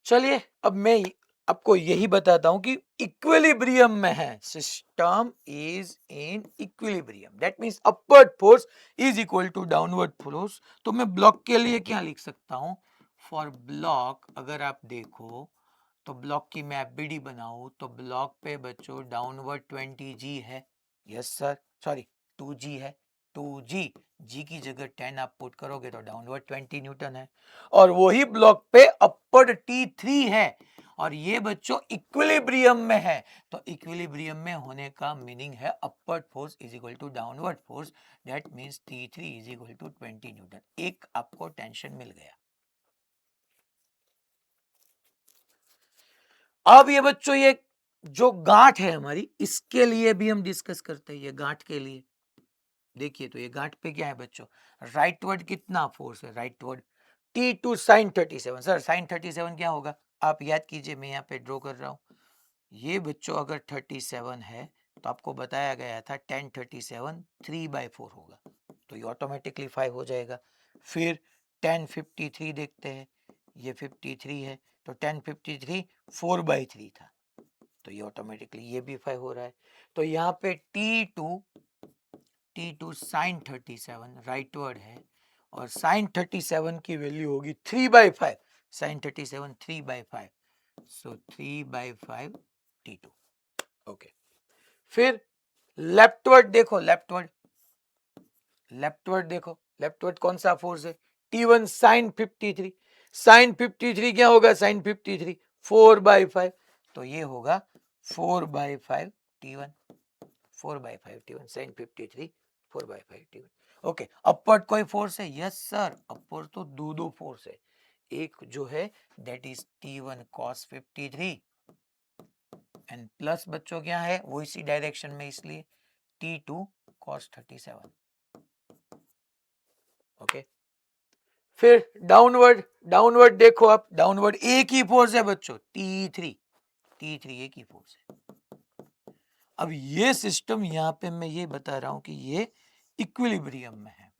चलिए अब मैं आपको यही बताता हूं कि इक्विलिब्रियम में है, system is in equilibrium, that means upward force is equal to downward force. तो मैं ब्लॉक के लिए क्या लिख सकता हूं? फॉर ब्लॉक अगर आप देखो तो ब्लॉक की मैं BD बनाऊं तो ब्लॉक पे बच्चों डाउनवर्ड 20G है, यस सर, सॉरी 2G है, 2G, G की जगह 10 आप पुट करोगे तो डाउनवर्ड 20 न्यूटन है, और वही ब्लॉक पे अपवर्ड T3 है, और ये बच्चों इक्विलिब्रियम में है, तो इक्विलिब्रियम में होने का मीनिंग है upward force is equal to downward force, that means T3 is equal to 20 newton. एक आपको टेंशन मिल गया। अब ये बच्चों ये जो गांठ है हमारी, इसके लिए भी हम डिस्कस करते हैं। ये गांठ के लिए देखिए, तो ये गांठ पे क्या है बच्चों, राइटवर्ड कितना फोर्स है, rightward T2 sin 37। Sir sin 37 क्या होगा, आप याद कीजिए, मैं यहाँ पे ड्रॉ कर रहा हूँ। ये बच्चों अगर 37 है तो आपको बताया गया था 1037 3/4 होगा, तो ये ऑटोमेटिकली 5 हो जाएगा। फिर 1053 देखते हैं, ये 53 है, तो 1053 4/3 था, तो ये ऑटोमेटिकली ये भी 5 हो रहा है। तो यहाँ पे T2 sin 37 राइटवर्ड है, और sin 37 की वैल्यू होगी 3/5, sin 37 3/5, सो 3/5 T2। ओके, फिर लेफ्टवर्ड देखो, लेफ्टवर्ड देखो, लेफ्टवर्ड कौन सा फोर्स है, T1 sin 53, sin 53 क्या होगा, sin 53 4/5, तो ये होगा 4/5 T1, 4/5 T1 sin 53 4/5 T1। Okay, upward कोई फोर्स है, यस सर, अपवर्ड तो दो फोर्स है, एक जो है that is T1 cos 53 and plus बच्चों क्या है वो इसी डायरेक्शन में, इसलिए T2 cos 37। ओके, फिर डाउनवर्ड देखो आप, डाउनवर्ड एक ही फोर्स है बच्चों, T3 एक ही फोर्स है। अब ये सिस्टम यहां पे मैं ये बता रहा हूं कि ये इक्विलिब्रियम में है,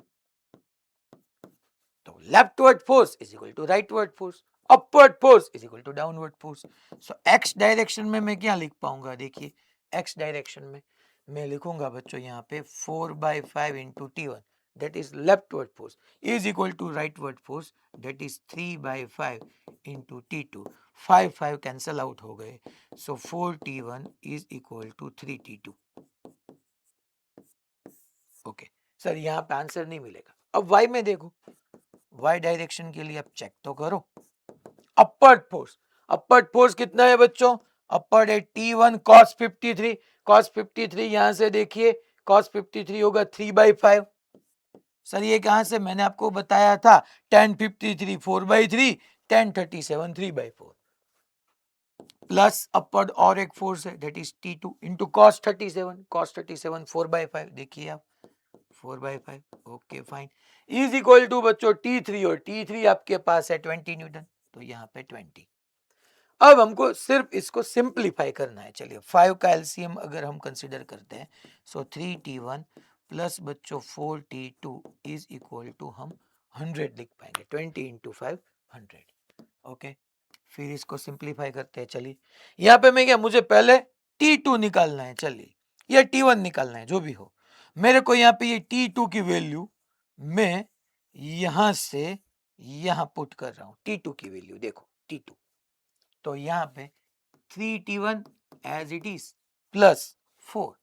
तो leftward force is equal to rightward force, upward force is equal to downward force. So X direction में मैं क्या लिख पाऊंगा, देखिए एक्स डायरेक्शन में मैं लिखूंगा बच्चों यहाँ पे 4/5 into T1 that is leftward force is equal to rightward force that is 3/5 into T2, 5 cancel out हो गए, so 4T1 is equal to 3T2। Okay sir, यहाँ पे आंसर नहीं मिलेगा। अब y में देखो, y डायरेक्शन के लिए अब चेक तो करो, अपवर्ड फोर्स कितना है बच्चों, अपवर्ड है T1 cos 53, cos 53 यहां से देखिए, cos 53 होगा 3/5। सर ये कहां से, मैंने आपको बताया था 1053 4/3, 1037 3/4, प्लस अपवर्ड और एक फोर्स है that is T2 into cos 37 4/5, देखिए आप 4/5, okay fine, is equal to बच्चों T3, और T3 आपके पास है 20 न्यूटन, तो यहाँ पे 20। अब हमको सिर्फ इसको सिंप्लीफाई करना है, चलिए 5 का एलसीएम अगर हम कंसीडर करते हैं, सो 3T1 प्लस बच्चों 4T2 इज इक्वल टू हम 100 लिख पाएंगे, 20 इंटू 5 100। ओके, फिर इसको सिंप्लीफाई करते हैं, चलिए यहाँ पे मैं क्या, मुझे पहले T2 निकालना है, चलिए या T1 निकालना है, जो भी हो, मेरे को यहाँ पे ये T2 की वैल्यू मैं यहां से यहां पुट कर रहा हूं, T2 की वैल्यू देखो T2, तो यहाँ पे 3T1 as it is plus 4,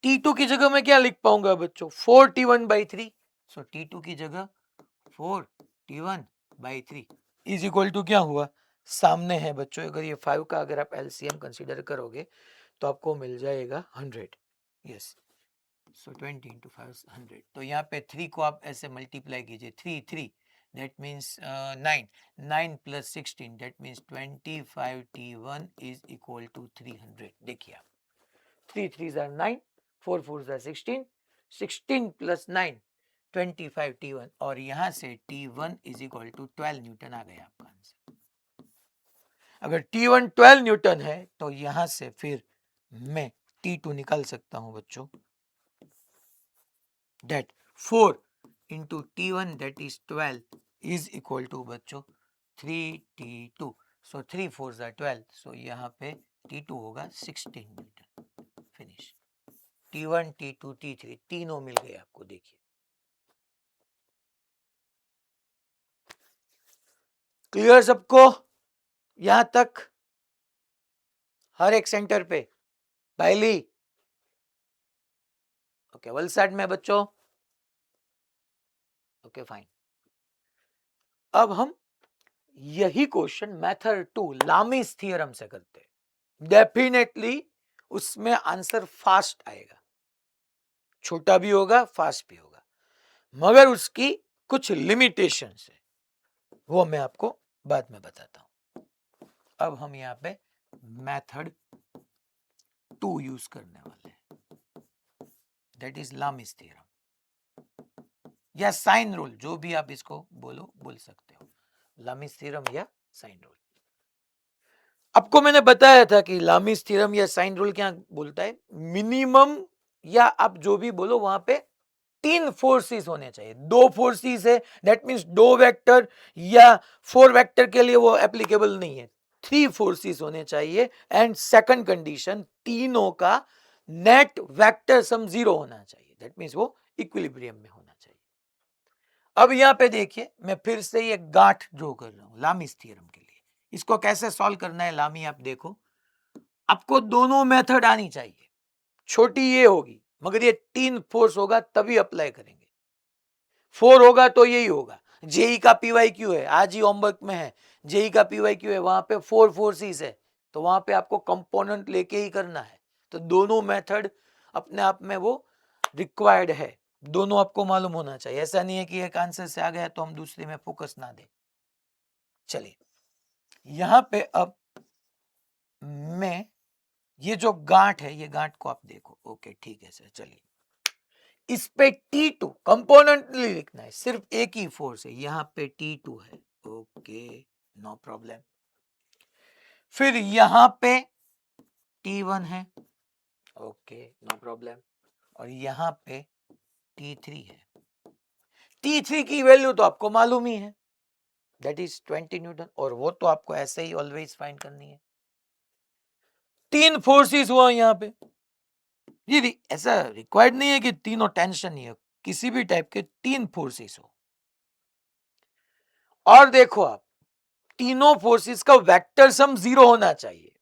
T2 की जगह मैं क्या लिख पाऊंगा बच्चों, 4T1/3, सो T2 की जगह 4T1/3 इज इक्वल टू क्या हुआ, सामने है बच्चों, अगर ये 5 का अगर आप एलसीएम कंसीडर करोगे तो आपको मिल जाएगा 100, यस, सो 20 इंटू 5 100, तो यहाँ पे 3 को आप ऐसे मल्टीप्लाई कीजिए, 3 that means 9 plus 16 that means 25T1 is equal to 300। देखिए आप, 3 3s are 9, 4 4s are 16, 16 plus 9 25T1, और यहाँ से T1 is equal to 12 Newton आ गया आपका आंसर। अगर T1 12 न्यूटन है तो यहाँ से फिर मैं T2 निकाल सकता हूँ बच्चों, that 4 into T1 that is 12 is equal to बच्चों 3T2, so 3 4s are 12, so यहाँ पे T2 होगा 16 Newton, finish. T1 T2 T3 तीनों मिल गए आपको, देखिए क्लियर सबको यहाँ तक। हर एक सेंटर पे। बायली, ओके, वलसाड में बच्चों, ओके फाइन। अब हम यही क्वेश्चन मेथड 2 लामिस थ्योरम से करते हैं। डेफिनेटली उसमें आंसर फास्ट आएगा, छोटा भी होगा फास्ट भी होगा, मगर उसकी कुछ लिमिटेशन है, वो मैं आपको बाद में बताता हूं। अब हम यहां पे मेथड 2 यूज करने वाले हैं, दैट इज लामिस थ्योरम या साइन रूल, जो भी आप इसको बोल सकते हो, लामिस थ्योरम या साइन रूल। आपको मैंने बताया था कि लामिस थ्योरम या साइन रूल क्या बोलता है, मिनिमम या आप जो भी बोलो वहां पे 3 फोर्सेस होने चाहिए। 2 फोर्सेस है, दैट मींस 2 वेक्टर या 4 वेक्टर के लिए वो एप्लीकेबल नहीं है, 3 फोर्सेस होने चाहिए। एंड सेकंड कंडीशन, तीनों का नेट वेक्टर सम 0 होना चाहिए, दैट मींस वो इक्विलिब्रियम में होना चाहिए। अब यहां पे देखिए, मैं फिर से ये गांठ ड्रॉ कर रहा हूं लामिस थ्योरम के लिए। इसको कैसे सॉल्व करना है लामी, आप देखो, आपको दोनों मेथड आनी चाहिए। छोटी ये होगी, मगर ये 3 फोर्स होगा तभी अप्लाई करेंगे, 4 होगा तो यही होगा। जेई का पीवाईक्यू है, आज ही होमवर्क में है, जेई का पीवाईक्यू है, वहां पे 4 फोर्सेस है, तो वहां पे आपको कंपोनेंट लेके ही करना है। तो दोनों मेथड अपने आप में वो रिक्वायर्ड है, दोनों आपको मालूम होना चाहिए। ऐसा नहीं है कि एक आंसर से आ गया तो हम दूसरे में फोकस ना दें। चलिए, यहां पे अब मैं ये जो गांठ है, ये गांठ को आप देखो, ओके ठीक है सर। चलिए, इस पे T2 कंपोनेंटली लिखना है, सिर्फ एक ही फोर्स है, यहां पे T2 है, ओके नो प्रॉब्लम। फिर यहां पे T1 है, ओके नो प्रॉब्लम, और यहां पे T3 है। T3 की वैल्यू तो आपको मालूम ही है, दैट इज 20 न्यूटन, और वो तो आपको ऐसे ही ऑलवेज फाइंड करनी है। 3 फोर्सेस हुआ यहां पे, ये ऐसा रिक्वायर्ड नहीं है कि तीनों टेंशन ही है, किसी भी टाइप के 3 फोर्सेस हो। और देखो आप, तीनों फोर्सेस का वेक्टर सम 0 होना चाहिए,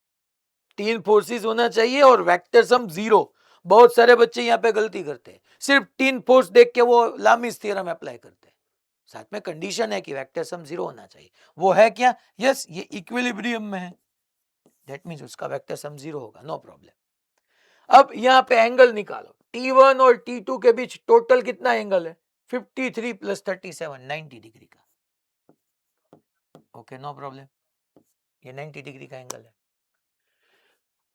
3 फोर्सेस होना चाहिए और वेक्टर सम 0। बहुत सारे बच्चे यहां पे गलती करते हैं, सिर्फ 3 फोर्स देख के वो लामिस थ्योरम अप्लाई करते हैं। साथ में कंडीशन है कि वेक्टर सम 0 होना चाहिए, वो है क्या, यस ये इक्विलिब्रियम में है, दैट मींस उसका वेक्टर सम 0 होगा, नो प्रॉब्लम। अब यहां पे एंगल निकालो, T1 और T2 के बीच टोटल कितना एंगल है, 53 प्लस 37, 90 डिग्री का, ओके नो प्रॉब्लम, ये 90 डिग्री का एंगल है।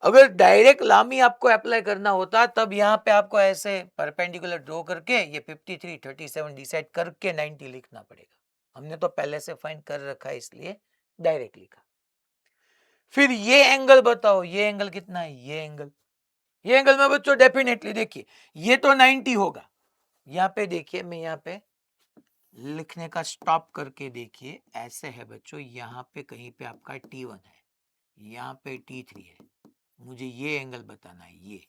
अगर डायरेक्ट लामी आपको अप्लाई करना होता तब यहां पे आपको ऐसे परपेंडिकुलर ड्रॉ करके ये 53 37 डिसाइड करके 90 लिखना पड़ेगा, हमने तो पहले से फाइंड कर रखा है इसलिए डायरेक्ट लिखा। फिर ये एंगल बताओ, ये एंगल कितना है, ये एंगल में बच्चों डेफिनेटली देखिए ये तो 90 होगा। यहाँ पे देखिए, मैं यहाँ पे लिखने का स्टॉप करके देखिए, ऐसे है बच्चों, यहाँ पे कहीं पे आपका T1 है, यहाँ पे T3 है, मुझे ये एंगल बताना है ये।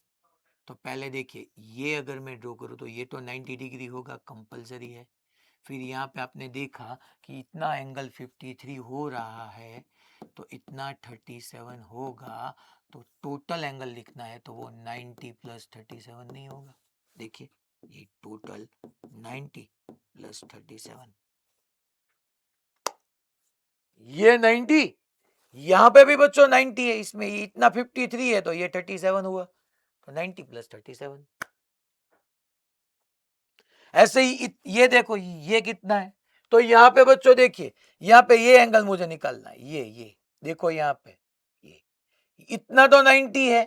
तो पहले देखिए, ये अगर मैं ड्रॉ करूँ तो ये तो 90 डिग्री होगा, कंपलसरी है। फिर यहाँ पे आपने देखा कि इतना एंगल 53 हो रहा है, तो इतना 37 होगा, तो टोटल एंगल लिखना है तो वो 90 प्लस 37 नहीं होगा। देखिए ये टोटल 90 प्लस 37, ये 90, यहां पे भी बच्चों 90 है, इसमें ये इतना 53 है तो ये 37 हुआ, तो 90 प्लस 37। ऐसे ही ये देखो ये कितना है, तो यहाँ पे बच्चों देखिए, यहाँ पे ये एंगल मुझे निकालना है, ये देखो यहाँ पे ये इतना तो 90 है,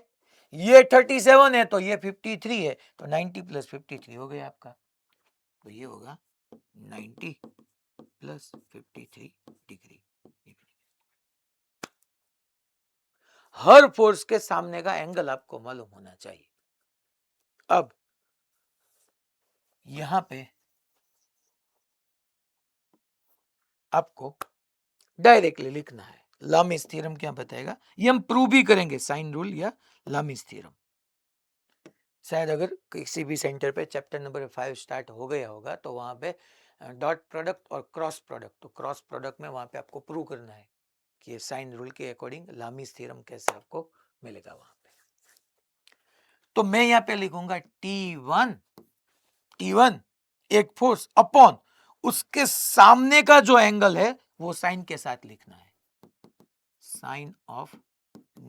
ये 37 है तो ये 53 है, तो 90 प्लस 53 हो गया आपका, तो ये होगा 90 प्लस 53 डिग्री। हर फोर्स के सामने का एंगल आपको मालूम होना चाहिए। अब यहां पे आपको डायरेक्टली लिखना है, लामिस थ्योरम क्या बताएगा, ये हम प्रूव भी करेंगे, साइन रूल या लामिस थ्योरम। शायद अगर किसी भी सेंटर पे चैप्टर नंबर 5 स्टार्ट हो गया होगा तो वहां पे डॉट प्रोडक्ट और क्रॉस प्रोडक्ट, तो क्रॉस प्रोडक्ट में वहां पे आपको प्रूव करना है कि साइन रूल के अकॉर्डिंग लामिस थ्योरम कैसे आपको मिलेगा वहां पे। तो मैं यहां पे लिखूंगा T1 एक फोर्स अपॉन उसके सामने का जो एंगल है वो साइन के साथ लिखना है, साइन ऑफ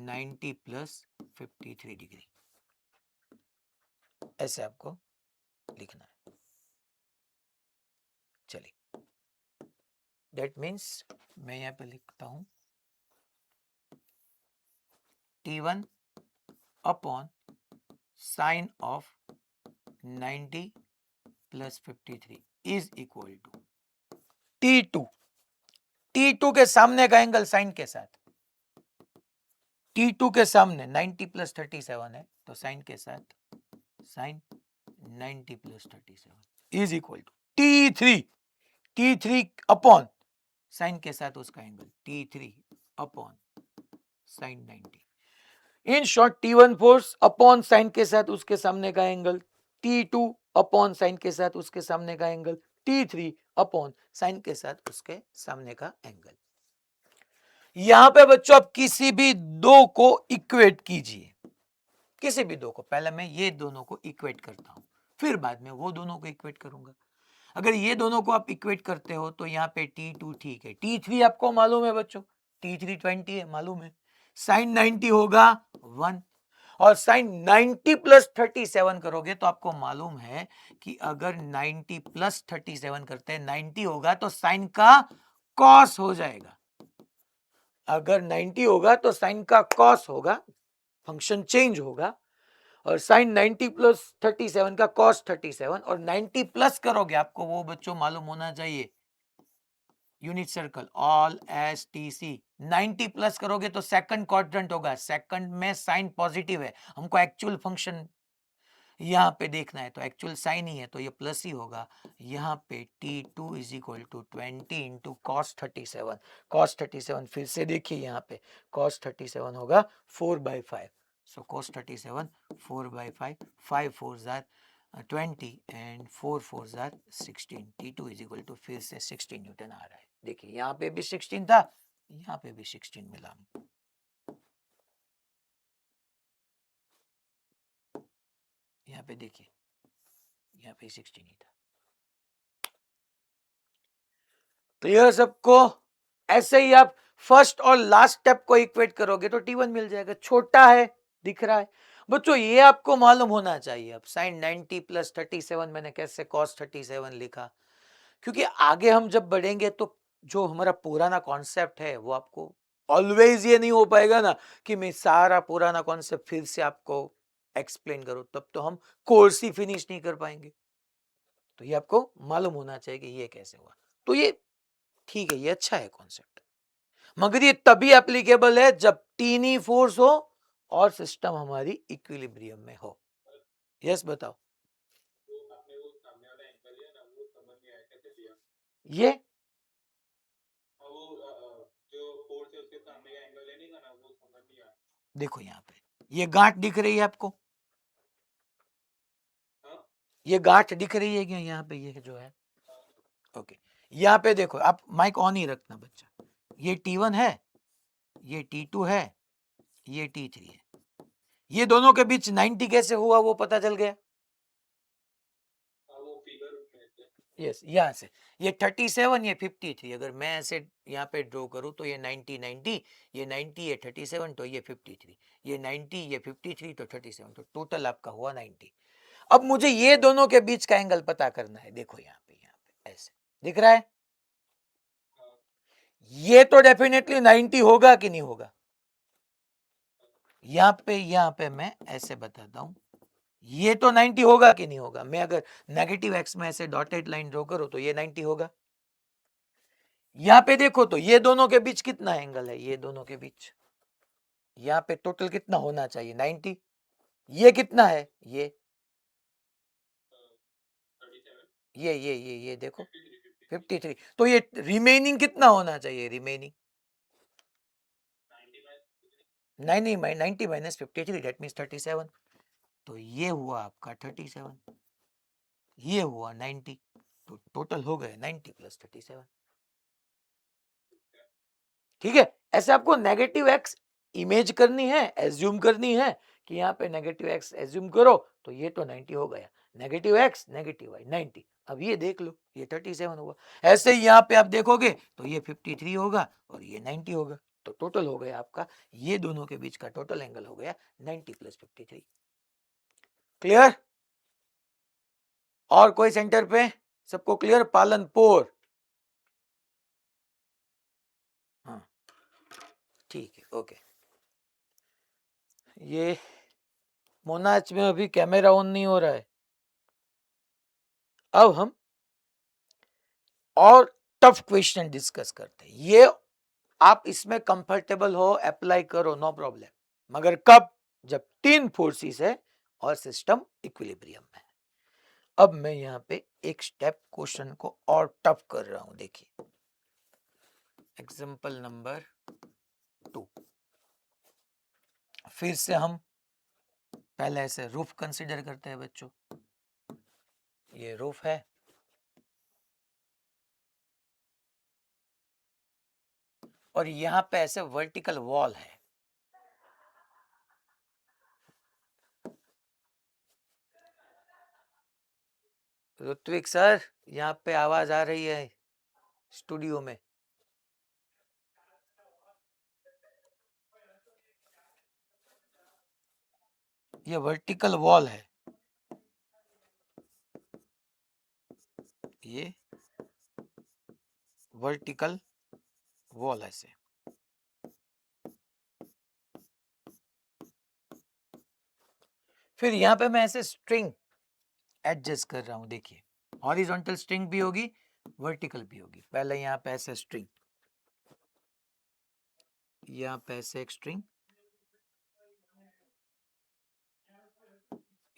90 प्लस 53 डिग्री, ऐसे आपको लिखना है। चलिए, दैट मीन्स मैं यहां पे लिखता हूं T1 upon sine of 90 plus 53 is equal to T2 के सामने का एंगल साइन के साथ, T2 के सामने 90 प्लस 37 है, तो साइन के साथ sine 90 plus 37 is equal to T3 upon sine के साथ उसका angle T3 upon sine 90। In short T1 force upon sine के साथ उसके सामने का एंगल, T2 अपॉन साइन के साथ उसके सामने का एंगल, T3 अपॉन साइन के साथ उसके सामने का एंगल। यहां पे बच्चों आप किसी भी दो को इक्वेट कीजिए, किसी भी दो को। पहले मैं ये दोनों को इक्वेट करता हूं, फिर बाद में वो दोनों को इक्वेट करूंगा। अगर ये दोनों को आप इक्वेट करते हो तो यहाँ पे T2 ठीक है, T3 आपको मालूम है बच्चों, T3 20 है मालूम है, साइन 90 होगा 1, और साइन 90 प्लस 37 करोगे तो आपको मालूम है कि अगर 90 प्लस 37 करते हैं 90 होगा तो साइन का कॉस हो जाएगा। अगर 90 होगा तो साइन का कॉस होगा, फंक्शन चेंज होगा, और साइन 90 प्लस 37 का कॉस 37, और 90 प्लस करोगे, आपको वो बच्चों मालूम होना चाहिए unit circle all S T C, 90 plus करोगे तो सेकंड क्वाड्रेंट होगा, सेकंड में साइन पॉजिटिव है, हमको एक्चुअल फंक्शन यहाँ पे देखना है तो एक्चुअल साइन ही है तो ये प्लस ही होगा। यहाँ पे T2 is equal to 20 into cos 37, cos 37 फिर से देखिए यहाँ पे कॉस 37 होगा 4/5, सो कॉस 37 4/5, 5 4 जार 20 एंड 4 4 जार 16, T2 इज इक्वल टू फिर से 16 न्यूटन आ रहा है। देखिए यहाँ पे भी 16 था, यहाँ पे भी 16 मिला हमको। यहाँ पे देखिए यहाँ पे 16 ही था। क्लियर सबको? ऐसे ही आप फर्स्ट और लास्ट स्टेप को इक्वेट करोगे तो T1 मिल जाएगा, छोटा है दिख रहा है बच्चों, ये आपको मालूम होना चाहिए। अब साइन 90 प्लस 37 मैंने कैसे कॉस 37 लिखा, क्योंकि आगे हम जब बढ़ेंगे तो जो हमारा पुराना कॉन्सेप्ट है वो आपको ऑलवेज ये नहीं हो पाएगा ना कि मैं सारा पुराना कॉन्सेप्ट फिर से आपको एक्सप्लेन करूं, तब तो हम कोर्स ही फिनिश नहीं कर पाएंगे। तो ये आपको मालूम होना चाहिए कि ये कैसे हुआ। तो ये ठीक है, ये अच्छा है कॉन्सेप्ट, मगर ये तभी एप्लीकेबल है जब टीनी फोर्स हो और सिस्टम हमारी इक्विलिब्रियम में हो। यस बताओ। ये देखो यहाँ पे ये गांठ दिख रही है आपको, ये गांठ दिख रही है क्या यहाँ पे, ये जो है ओके। यहाँ पे देखो, आप माइक ऑन ही रखना बच्चा, ये T1 है, ये T2 है, ये T3 है, ये दोनों के बीच 90 कैसे हुआ वो पता चल गया। यस यहाँ से ये 37, ये 53, अगर मैं ऐसे यहाँ पे ड्रॉ करूँ तो ये 90 90, ये 90 ये 37 तो ये 53, ये 90 ये 53 तो 37, तो टोटल आपका हुआ 90। अब मुझे ये दोनों के बीच का एंगल पता करना है। देखो यहाँ पे ऐसे दिख रहा है, ये तो डेफिनेटली 90 होगा कि नहीं होगा। यहाँ पे मैं ऐसे बताता हूं, ये तो 90 होगा कि नहीं होगा। मैं अगर नेगेटिव एक्स में ऐसे डॉटेड लाइन ड्रॉ करूं तो ये 90 होगा। यहाँ पे देखो तो ये दोनों के बीच कितना एंगल है, ये दोनों के बीच यहाँ पे टोटल कितना होना चाहिए 90, ये कितना है, ये देखो 53, तो ये रिमेनिंग कितना होना चाहिए, रिमेनिंग 90 माइनस 53 दैट मींस 37, तो ये हुआ आपका 37, ये हुआ 90, तो टोटल हो गए 90 प्लस 37। ठीक है, ऐसे आपको नेगेटिव एक्स इमेज करनी है, एज्यूम करनी है कि यहाँ पे नेगेटिव एक्स एज्यूम करो तो ये तो 90 हो गया, नेगेटिव एक्स नेगेटिव वाई 90। अब ये देख लो ये 37 हुआ। ऐसे ही यहाँ पे आप देखोगे तो ये 53 होगा और ये 90 होगा, तो टोटल हो गया आपका, ये दोनों के बीच का टोटल एंगल हो गया 90 + 53। क्लियर? और कोई सेंटर पे सबको क्लियर? पालनपुर, हाँ ठीक है, ओके। ये मोनाच में अभी कैमरा ऑन नहीं हो रहा है। अब हम और टफ क्वेश्चन डिस्कस करते हैं। ये आप इसमें कंफर्टेबल हो, अप्लाई करो, नो प्रॉब्लम, मगर कब? जब 3 फोर्सेस है और सिस्टम इक्विलिब्रियम में है। अब मैं यहाँ पे एक स्टेप क्वेश्चन को और टफ कर रहा हूं, देखिए एग्जांपल नंबर 2। फिर से हम पहले ऐसे रूफ कंसीडर करते हैं बच्चों। ये रूफ है, और यहां पे ऐसे वर्टिकल वॉल है। ऋत्विक सर, यहाँ पे आवाज आ रही है स्टूडियो में? ये वर्टिकल वॉल है, ये वर्टिकल वॉल ऐसे। फिर यहाँ पे मैं ऐसे स्ट्रिंग एडजस्ट कर रहा हूं, देखिए हॉरिजॉन्टल स्ट्रिंग भी होगी, वर्टिकल भी होगी। पहले यहाँ पे ऐसे स्ट्रिंग, यहाँ पे ऐसे एक स्ट्रिंग,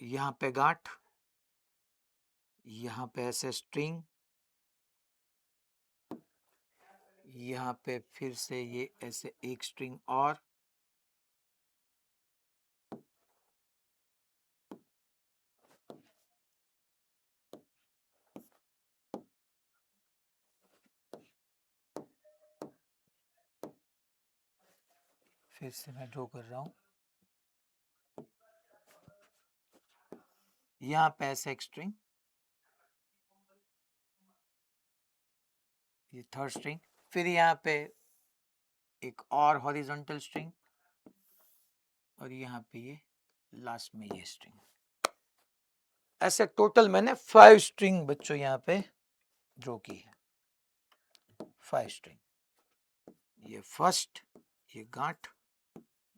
यहाँ पे गांठ, यहाँ पे ऐसे स्ट्रिंग, यहाँ पे फिर से ये ऐसे एक स्ट्रिंग और, फिर से मैं ड्रॉ कर रहा हूं, यहाँ पे ऐसे एक स्ट्रिंग, ये थर्ड स्ट्रिंग, फिर यहाँ पे एक और हॉरिजॉन्टल स्ट्रिंग, और यहाँ पे ये लास्ट में ये स्ट्रिंग। ऐसे टोटल मैंने 5 स्ट्रिंग बच्चों यहाँ पे ड्रॉ की है, 5 स्ट्रिंग। ये फर्स्ट, ये गांठ,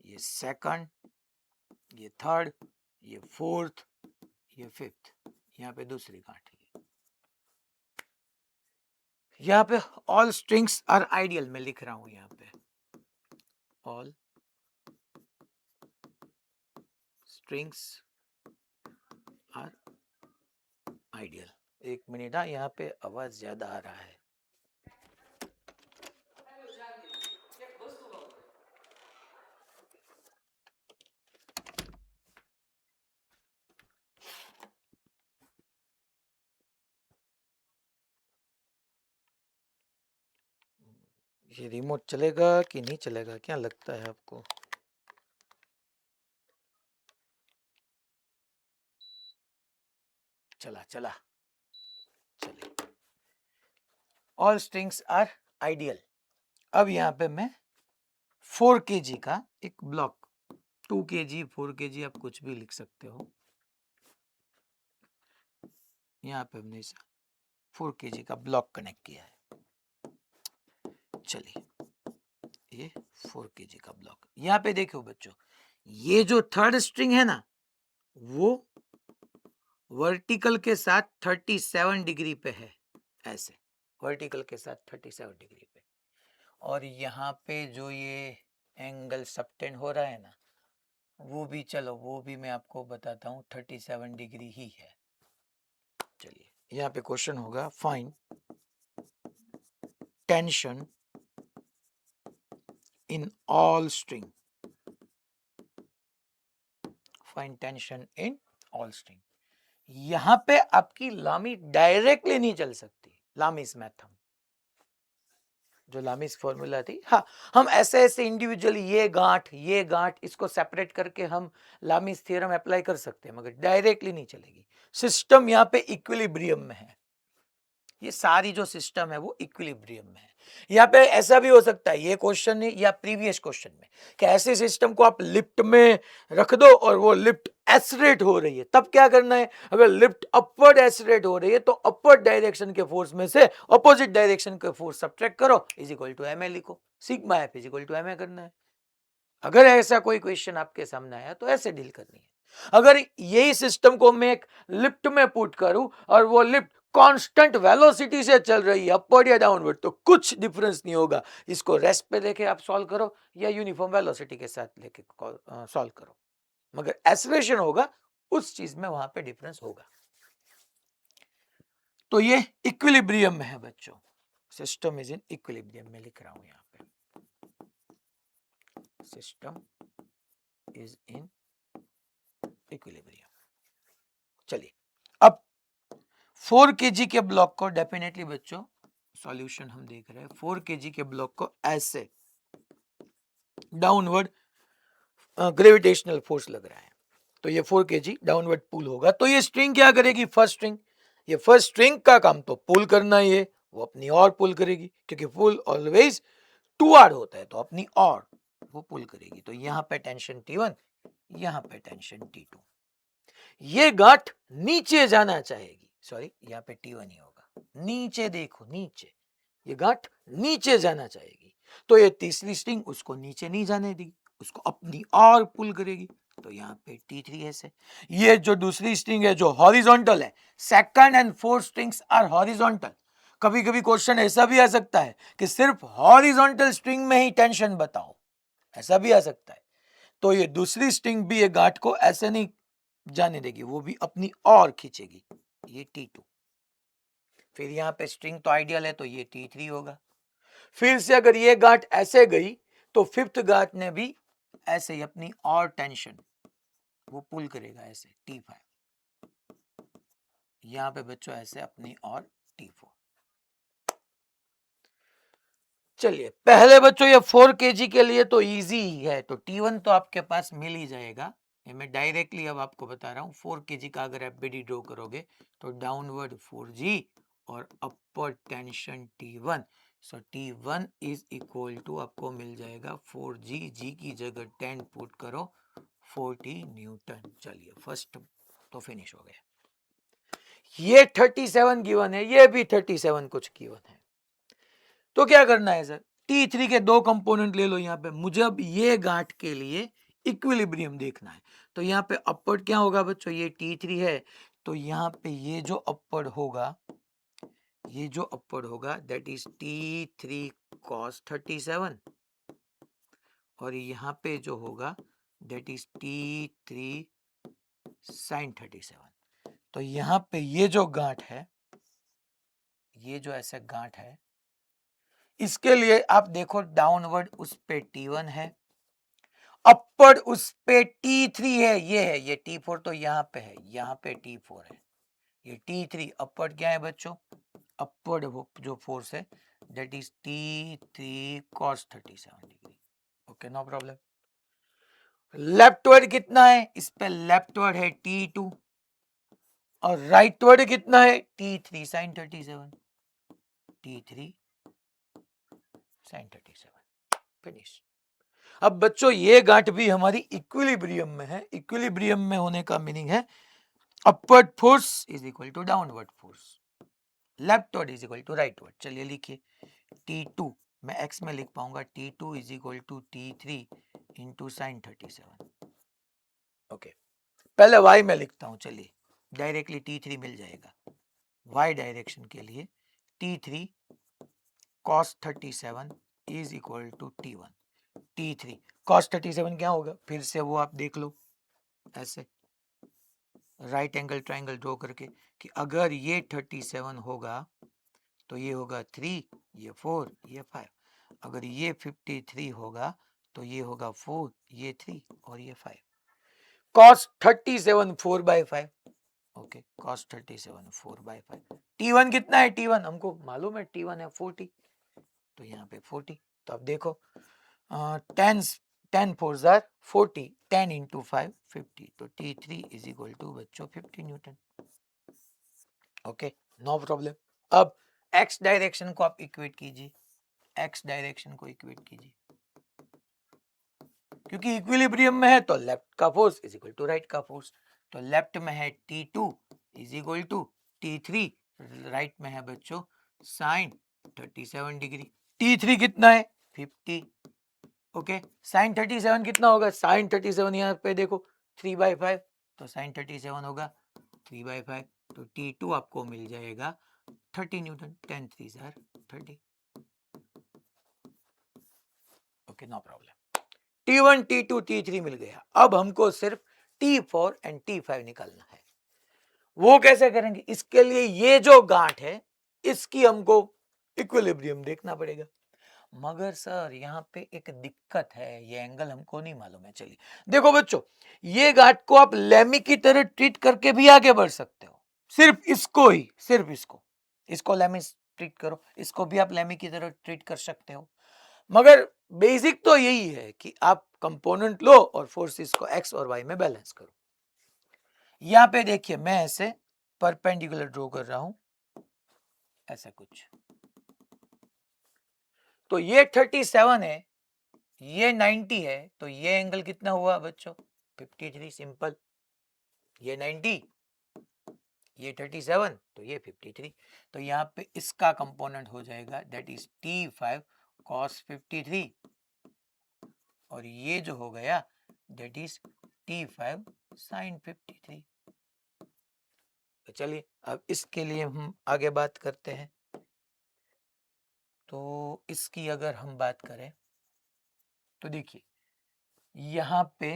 ये सेकंड, ये थर्ड, ये फोर्थ, ये फिफ्थ, यहाँ पे दूसरी गांठ है। यहाँ पे ऑल स्ट्रिंग्स आर आइडियल मैं लिख रहा हूं, यहाँ पे ऑल स्ट्रिंग्स आर आइडियल। एक मिनट, यहाँ पे आवाज ज्यादा आ रहा है। ये रिमोट चलेगा कि नहीं चलेगा, क्या लगता है आपको? चला चला, चलिए। All strings are ideal. अब यहाँ पे मैं 4 kg का एक ब्लॉक, 2 kg 4 kg आप कुछ भी लिख सकते हो, यहाँ पे हमने 4 kg का ब्लॉक कनेक्ट किया है। चलिए, ये 4 kg का ब्लॉक। यहाँ पे देखो बच्चों, ये जो थर्ड स्ट्रिंग है ना, वो वर्टिकल के साथ 37 डिग्री पे है, ऐसे वर्टिकल के साथ 37 डिग्री पे। और यहाँ पे जो ये एंगल सबटेंड हो रहा है ना, वो भी, चलो वो भी मैं आपको बताता हूँ, 37 डिग्री ही है। चलिए, यहाँ पे क्वेश्चन होगा find tension in all string, find tension in all string. यहाँ पे आपकी लामी डायरेक्टली नहीं चल सकती, लामीज मेथड, जो लामिस फॉर्मूला थी, हाँ, हम ऐसे ऐसे इंडिविजुअली ये गांठ इसको सेपरेट करके हम लामिस थ्योरम अप्लाई कर सकते हैं, मगर डायरेक्टली नहीं चलेगी। सिस्टम यहाँ पे इक्विलिब्रियम में है, ये सारी जो सिस्टम है वो इक्विलिब्रियम में है। यहाँ पे ऐसा भी हो सकता है, ये क्वेश्चन में या प्रीवियस क्वेश्चन में, कि ऐसे सिस्टम को आप लिफ्ट में रख दो और वो लिफ्ट एसलेरेट हो रही है, तब क्या करना है? अगर लिफ्ट अपवर्ड एसलेरेट हो रही है तो अपवर्ड डायरेक्शन के फोर्स में से अपोजिट डायरेक्शन के फोर्स सब्ट्रैक्ट करो, is equal to M a लिखो, sigma F is equal to M a करना है। अगर ऐसा कोई क्वेश्चन आपके सामने आया तो ऐसे डील करनी है। अगर यही सिस्टम को मैं एक लिफ्ट में पुट करूं और वो लिफ्ट कांस्टेंट वेलोसिटी से चल रही है अपवर्ड या डाउनवर्ड, तो कुछ डिफरेंस नहीं होगा। इसको रेस्ट पे लेके आप सॉल्व करो या यूनिफॉर्म वेलोसिटी के साथ लेके सॉल्व करो, मगर एक्सेलरेशन होगा उस चीज में, वहां पे डिफरेंस होगा। तो ये इक्विलिब्रियम में है बच्चों, सिस्टम इज इन इक्विलिब्रियम में लिख रहा हूं यहां पे, सिस्टम इज इन इक्विलिब्रियम। चलिए अब 4 kg के ब्लॉक को डेफिनेटली बच्चों सॉल्यूशन हम देख रहे हैं, 4 kg के ब्लॉक को ऐसे डाउनवर्ड ग्रेविटेशनल फोर्स लग रहा है, तो ये 4 kg डाउनवर्ड पुल होगा। तो ये स्ट्रिंग क्या करेगी? फर्स्ट स्ट्रिंग, ये फर्स्ट स्ट्रिंग का काम तो पुल करना ही है, वो अपनी और पुल करेगी, क्योंकि पुल ऑलवेज टूवर्ड होता है, तो अपनी और वो पुल करेगी। तो यहाँ पे टेंशन T1, यहाँ पे टेंशन T2, ये गांठ नीचे जाना चाहेगी, सॉरी यहाँ पे T1 ही होगा, नीचे देखो नीचे, ये गांठ नीचे जाना चाहेगी, तो ये तीसरी स्ट्रिंग उसको नीचे नहीं जाने देगी, उसको अपनी और पुल करेगी, तो यहाँ पे T3 ऐसे। ये जो दूसरी स्ट्रिंग है जो हॉरिजॉन्टल है, second and fourth strings are horizontal. कभी कभी क्वेश्चन ऐसा भी आ सकता है कि सिर्फ हॉरिजॉन्टल स्ट्रिंग में ही टेंशन बताओ, ऐसा भी आ सकता है। तो ये दूसरी स्ट्रिंग भी ये गांठ को ऐसे नहीं जाने देगी, वो भी अपनी और खींचेगी, ये T2। फिर यहाँ पे स्ट्रिंग तो आइडियल है, तो ये T3 होगा। फिर से अगर ये गांठ ऐसे गई तो फिफ्थ गांठ ने भी ऐसे ही अपनी और टेंशन वो पुल करेगा, ऐसे T5, यहाँ पे बच्चों ऐसे अपनी और T4। चलिए पहले बच्चों ये 4 kg के लिए तो इजी ही है, तो T1 तो आपके पास मिल ही जाएगा। मैं डायरेक्टली अब आपको बता रहा हूँ, 4 kg का अगर आप BD ड्रॉ करोगे तो डाउनवर्ड 4G और upper tension T1, so T1 is equal to आपको मिल जाएगा 4G, G की जगह 10 पुट करो, 40 न्यूटन। चलिए फर्स्ट तो फिनिश हो गया। ये 37 गिवन है, ये भी 37 कुछ गिवन है, तो क्या करना है सर? T3 के दो कंपोनेंट ले लो यहाँ पे, मुझे अब ये गांठ के लिए इक्विलिब्रियम देखना है। तो यहाँ पे अपवर्ड क्या होगा बच्चों? ये T3 है, तो यहाँ पे ये जो अपवर्ड होगा, ये जो अपवर्ड होगा दैट इज T3 cos 37, और यहाँ पे जो होगा दैट इज T3 sin 37। तो यहाँ पे ये जो गांठ है, ये जो ऐसे गांठ है, इसके लिए आप देखो डाउनवर्ड उस पे T1 है, अपवर्ड उस पे T3 है, ये T4 तो यहाँ पे है, यहाँ पे T4 है, ये T3 अपवर्ड क्या है बच्चों? अपवर्ड वो जो फोर्स है that is T3 cos 37 degree. Okay no problem. Leftward कितना है? इस पे लेफ्टवर्ड है T2 और राइटवर्ड कितना है? T3 sin 37, T3 sin 37, finish. अब बच्चों ये गांठ भी हमारी इक्विलिब्रियम में है, इक्विलिब्रियम में होने का मीनिंग है upward force is equal to downward force, leftward is equal to rightward. चलिए लिखिए T2, मैं x में लिख पाऊंगा T2 is equal to T3 into sine 37। Okay, पहले y में लिखता हूं, चलिए डायरेक्टली T3 मिल जाएगा। y डायरेक्शन के लिए T3 cos 37 is equal to T1। T3 cos 37 क्या होगा? फिर से वो आप देख लो, ऐसे राइट एंगल ट्राइंगल ड्रॉ करके, कि अगर ये 37 होगा तो ये होगा 3, ये 4, ये 5। अगर ये 53 होगा तो ये होगा 4, ये 3 और ये 5। cos 37 4/5। Okay, cos 37 4/5। T1 कितना है? T1 हमको मालूम है, T1 है 40, तो यहाँ पे 40। तो अब देखो 10 फोर्स आर 40, 10 इंटू 5 50, तो T3 इज इक्वल टू बच्चों 50 न्यूटन। Okay, no problem. अब एक्स डायरेक्शन को आप इक्वेट कीजिए, एक्स डायरेक्शन को इक्वेट कीजिए, क्योंकि इक्विलिब्रियम में है तो लेफ्ट का force is equal to right का फोर्स। तो लेफ्ट में है T2 is equal to T3, right में है बच्चों साइन 37 डिग्री। T3 कितना है 50। ओके, साइन 37 कितना होगा, साइन 37 यहाँ पे देखो 3/5, तो साइन 37 होगा 3/5, तो T2 आपको मिल जाएगा 30 newton, 10 3 30। Okay, no problem. T1 T2 T3 मिल गया। अब हमको सिर्फ T4 एंड T5 निकालना है। वो कैसे करेंगे, इसके लिए ये जो गांठ है इसकी हमको इक्विलिब्रियम देखना पड़ेगा। मगर सर यहाँ पे एक दिक्कत है, ये एंगल हमको नहीं मालूम है। चलिए देखो बच्चों, ये गांठ को आप लेमी की तरह ट्रीट करके भी आगे बढ़ सकते हो, सिर्फ इसको ही, सिर्फ इसको लेमी ट्रीट करो, इसको भी आप लेमी की तरह ट्रीट कर सकते हो। मगर बेसिक तो यही है कि आप कंपोनेंट लो और फोर्सेस को एक्स और वाई में बैलेंस करो। यहां पे देखिए मैं ऐसे परपेंडिकुलर ड्रॉ कर रहा हूं, ऐसा कुछ, तो ये 37 है, ये 90 है, तो ये एंगल कितना हुआ बच्चों 53, सिंपल। ये 90, ये 37, तो ये 53। तो यहाँ पे इसका कंपोनेंट हो जाएगा दैट इज T5 cos 53, और ये जो हो गया दैट इज T5 sin 53। तो चलिए अब इसके लिए हम आगे बात करते हैं। तो इसकी अगर हम बात करें तो देखिए यहाँ पे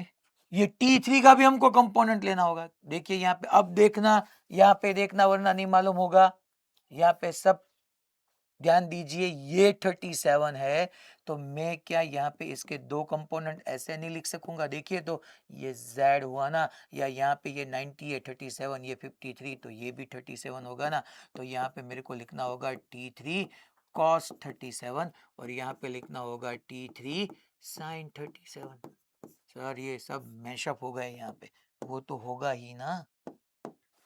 ये T3 का भी हमको कंपोनेंट लेना होगा। देखिए यहाँ पे, अब देखना, यहाँ पे देखना वरना नहीं मालूम होगा। यहाँ पे सब ध्यान दीजिए, ये 37 है, तो मैं क्या यहाँ पे इसके दो कंपोनेंट ऐसे नहीं लिख सकूंगा। देखिए तो ये Z हुआ ना, या यहाँ पे ये 90 है 37, ये 53, तो ये भी 37 होगा ना। तो यहाँ पे मेरे को लिखना होगा T3 cos 37, और यहाँ पे लिखना होगा T3 sin 37। सर ये सब मैशअप हो गए यहाँ पे, वो तो होगा ही ना।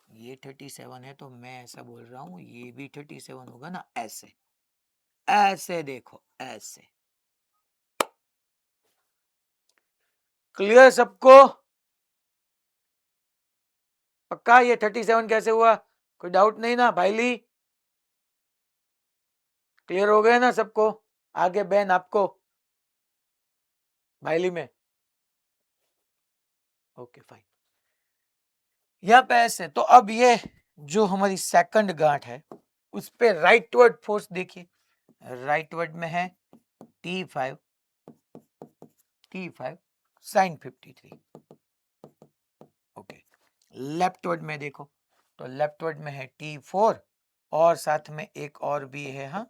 ये 37 है तो मैं ऐसा बोल रहा हूँ, ये भी 37 होगा ना, ऐसे ऐसे देखो, ऐसे। क्लियर सबको, पक्का ये 37 कैसे हुआ, कोई डाउट नहीं ना भाईली, क्लियर हो गए ना सबको। आगे बहन आपको भाईली में, ओके फाइन। यहाँ पे ऐसे, तो अब ये जो हमारी सेकंड गांठ है उस पे राइटवर्ड फोर्स देखिए, राइटवर्ड में है T5 sin 53। ओके, लेफ्टवर्ड में देखो, तो लेफ्टवर्ड में है T4, और साथ में एक और भी है, हाँ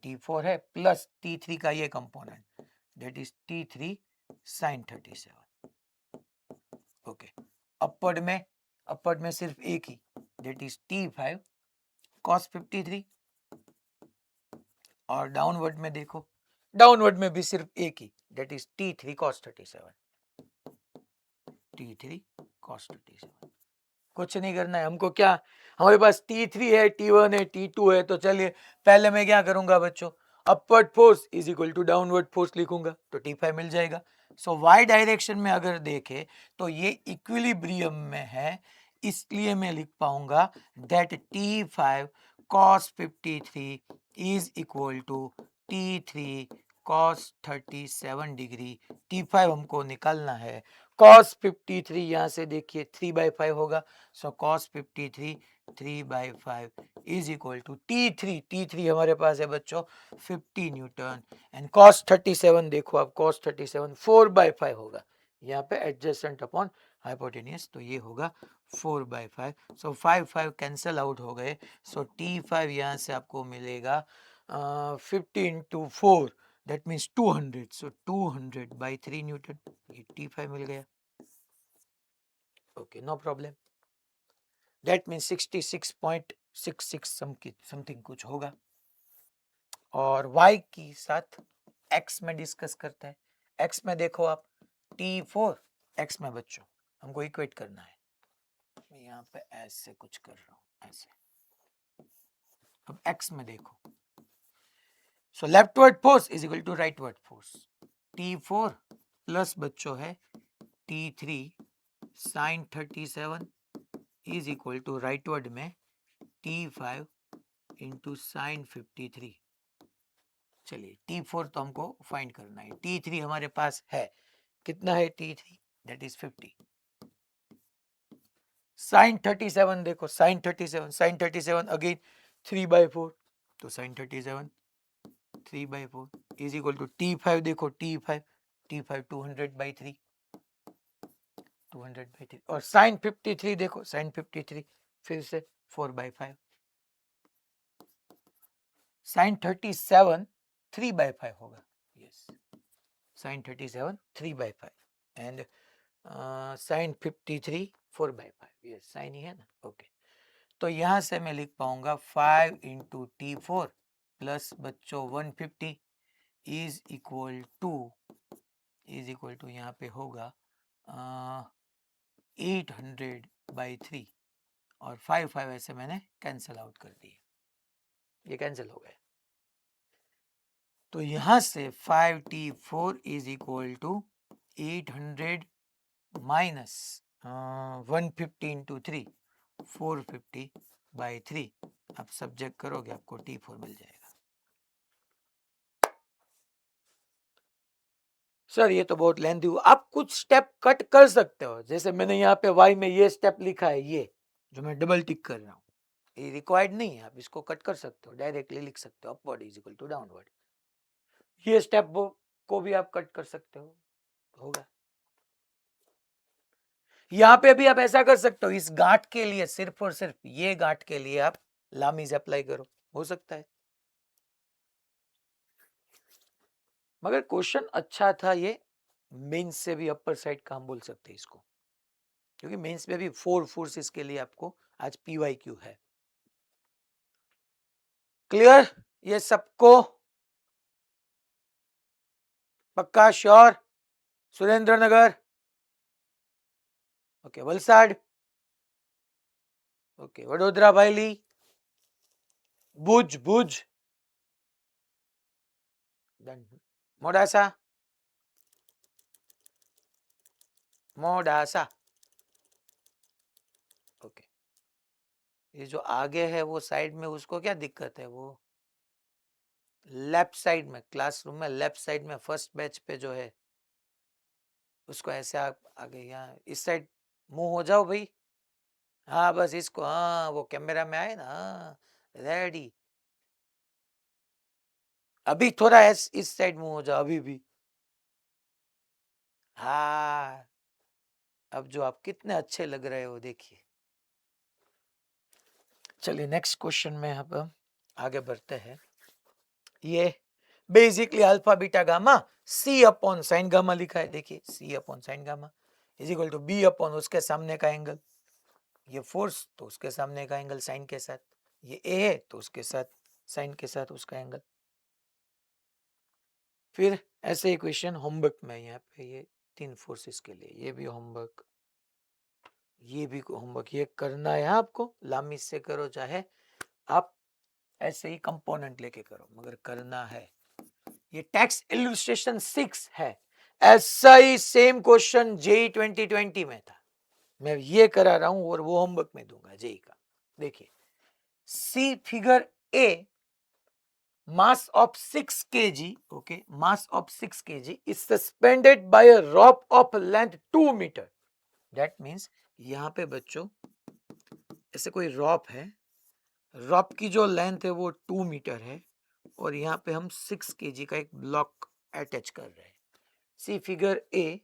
T4 है प्लस T3 का ये component that is T3 sin 37। Okay, upward में सिर्फ एक ही दैट इज T5 cos 53, और डाउनवर्ड में देखो, डाउनवर्ड में भी सिर्फ एक ही that is T3 cos 37, T3 cos 37। कुछ नहीं करना है हमको, क्या हमारे पास T3 है, T1 है, T2 है, तो चलिए पहले मैं क्या करूंगा बच्चों, upward force is equal to downward force लिखूंगा, तो T5 मिल जाएगा। सो वाई डायरेक्शन में अगर देखें तो ये इक्विलिब्रियम में है, इसलिए मैं लिख पाऊंगा that T5 cos 53 is equal to T3 cos 37 degree. T5 हमको निकालना है, cos 53 यहाँ से देखिए 3/5 होगा, so cos 53 3/5 is equal to T3 हमारे पास है बच्चों 50 न्यूटन, एंड cos 37 देखो आप, cos 37 4/5 होगा, यहाँ पे एडजेसेंट अपॉन हाइपोटेनियस, तो ये होगा 4/5। सो 5 कैंसल आउट हो गए, सो T5 यहाँ से आपको मिलेगा 50 into 4 that means 200, so 200/3 newton, ये T5 मिल गया। Okay, no problem, that means 66.66 something कुछ होगा। और y की साथ x में डिस्कस करते हैं। x में देखो आप T4, x में बच्चों हमको इक्वेट करना है। मैं यहाँ पे ऐसे कुछ कर रहा हूँ, ऐसे। अब x में देखो, so leftward force is equal to rightward force. T4 plus बच्चों है T3 sine 37 is equal to rightward में T5 इंटू साइन 53। चलिए T4 तो हमको फाइंड करना है, T3 हमारे पास है, कितना है T3? That is 50। साइन 37 देखो, साइन 37 अगेन 3/4, तो sign 37 3/4 is equal to T5 देखो, T5 200/3 और साइन 53 देखो, साइन 53 फिर से 4/5। साइन 37 3/5 होगा, yes, sine 37 3/5 and sine 53 4/5, yes sine ही है ना, ओके। तो यहां से मैं लिख पाऊंगा 5 इंटू T4 प्लस बच्चों 150 इज इक्वल टू यहाँ पे होगा 800/3 और 5 ऐसे मैंने कैंसिल आउट कर दिए, ये कैंसिल हो गए। तो यहां से 5T4 is equal to 800 minus 150 into 3 450/3। आप सब्जेक्ट करोगे आपको T4 मिल जाएगा। सर ये तो बहुत लेंथी हुआ, आप कुछ स्टेप कट कर सकते हो, जैसे मैंने यहाँ पे y में ये स्टेप लिखा है, ये जो मैं डबल टिक कर रहा हूँ, ये रिक्वायर्ड नहीं है, आप इसको कट कर सकते हो, डायरेक्टली लिख सकते हो upward is equal to downward. ये स्टेप को भी आप कट कर सकते हो, होगा। यहाँ पे भी आप ऐसा कर सकते हो, इस गांठ के लिए सिर्फ और सिर्फ ये गांठ के लिए आप लामीज अप्लाई करो, हो सकता है। मगर क्वेश्चन अच्छा था, ये मेंस से भी अपर साइड का हम बोल सकते हैं इसको, क्योंकि मेंस में भी 4 फोर्सेस के लिए आपको आज PYQ है। क्लियर ये सबको? पक्का श्योर? सुरेंद्र नगर, ओके, वलसाड, ओके, वडोदरा भाईली, भुज, मोडासा, ओके। ये जो आगे है वो साइड में, उसको क्या दिक्कत है? वो लेफ्ट साइड में, क्लासरूम में लेफ्ट साइड में फर्स्ट बेंच पे जो है, उसको ऐसे आप आगे यहाँ इस साइड मुंह हो जाओ भाई। हाँ बस इसको, हाँ वो कैमरा में आए ना, हाँ रेडी। अभी थोड़ा इस साइड मुंह हो जाओ, अभी भी। हाँ अब जो आप कितने अच्छे लग रहे हो, देखिए। चलिए नेक्स्ट क्वेश्चन में अब आगे बढ़ते हैं। ये basically alpha beta gamma C upon sine gamma लिखा है, देखिए C upon sine gamma is equal to B upon उसके सामने का एंगल, ये फोर्स तो उसके सामने का एंगल साइन के साथ, ये A है तो उसके साथ साइन के साथ उसका एंगल। फिर ऐसे इक्वेशन होमवर्क में यहाँ पे ये 3 फोर्सेस के लिए, ये भी होमवर्क, ये भी होमवर्क, ये करना है आपको, लामी से करो चाहे आप ऐसे ही कंपोनेंट लेके करो, मगर करना है। ये टेक्स्ट इलस्ट्रेशन 6 है, ऐसा ही सेम क्वेश्चन जेई 2020 में था, मैं ये करा रहा हूं और वो होमवर्क में दूंगा जेई का। देखिए सी figure A, mass of 6 kg, okay, mass of 6 kg is suspended by a rope of length 2 meter. That means यहाँ पे बच्चों ऐसे कोई रॉप है, रॉप की जो लेंथ है वो 2 मीटर है और यहाँ पे हम 6 kg का एक ब्लॉक अटैच कर रहे हैं। सी figure A,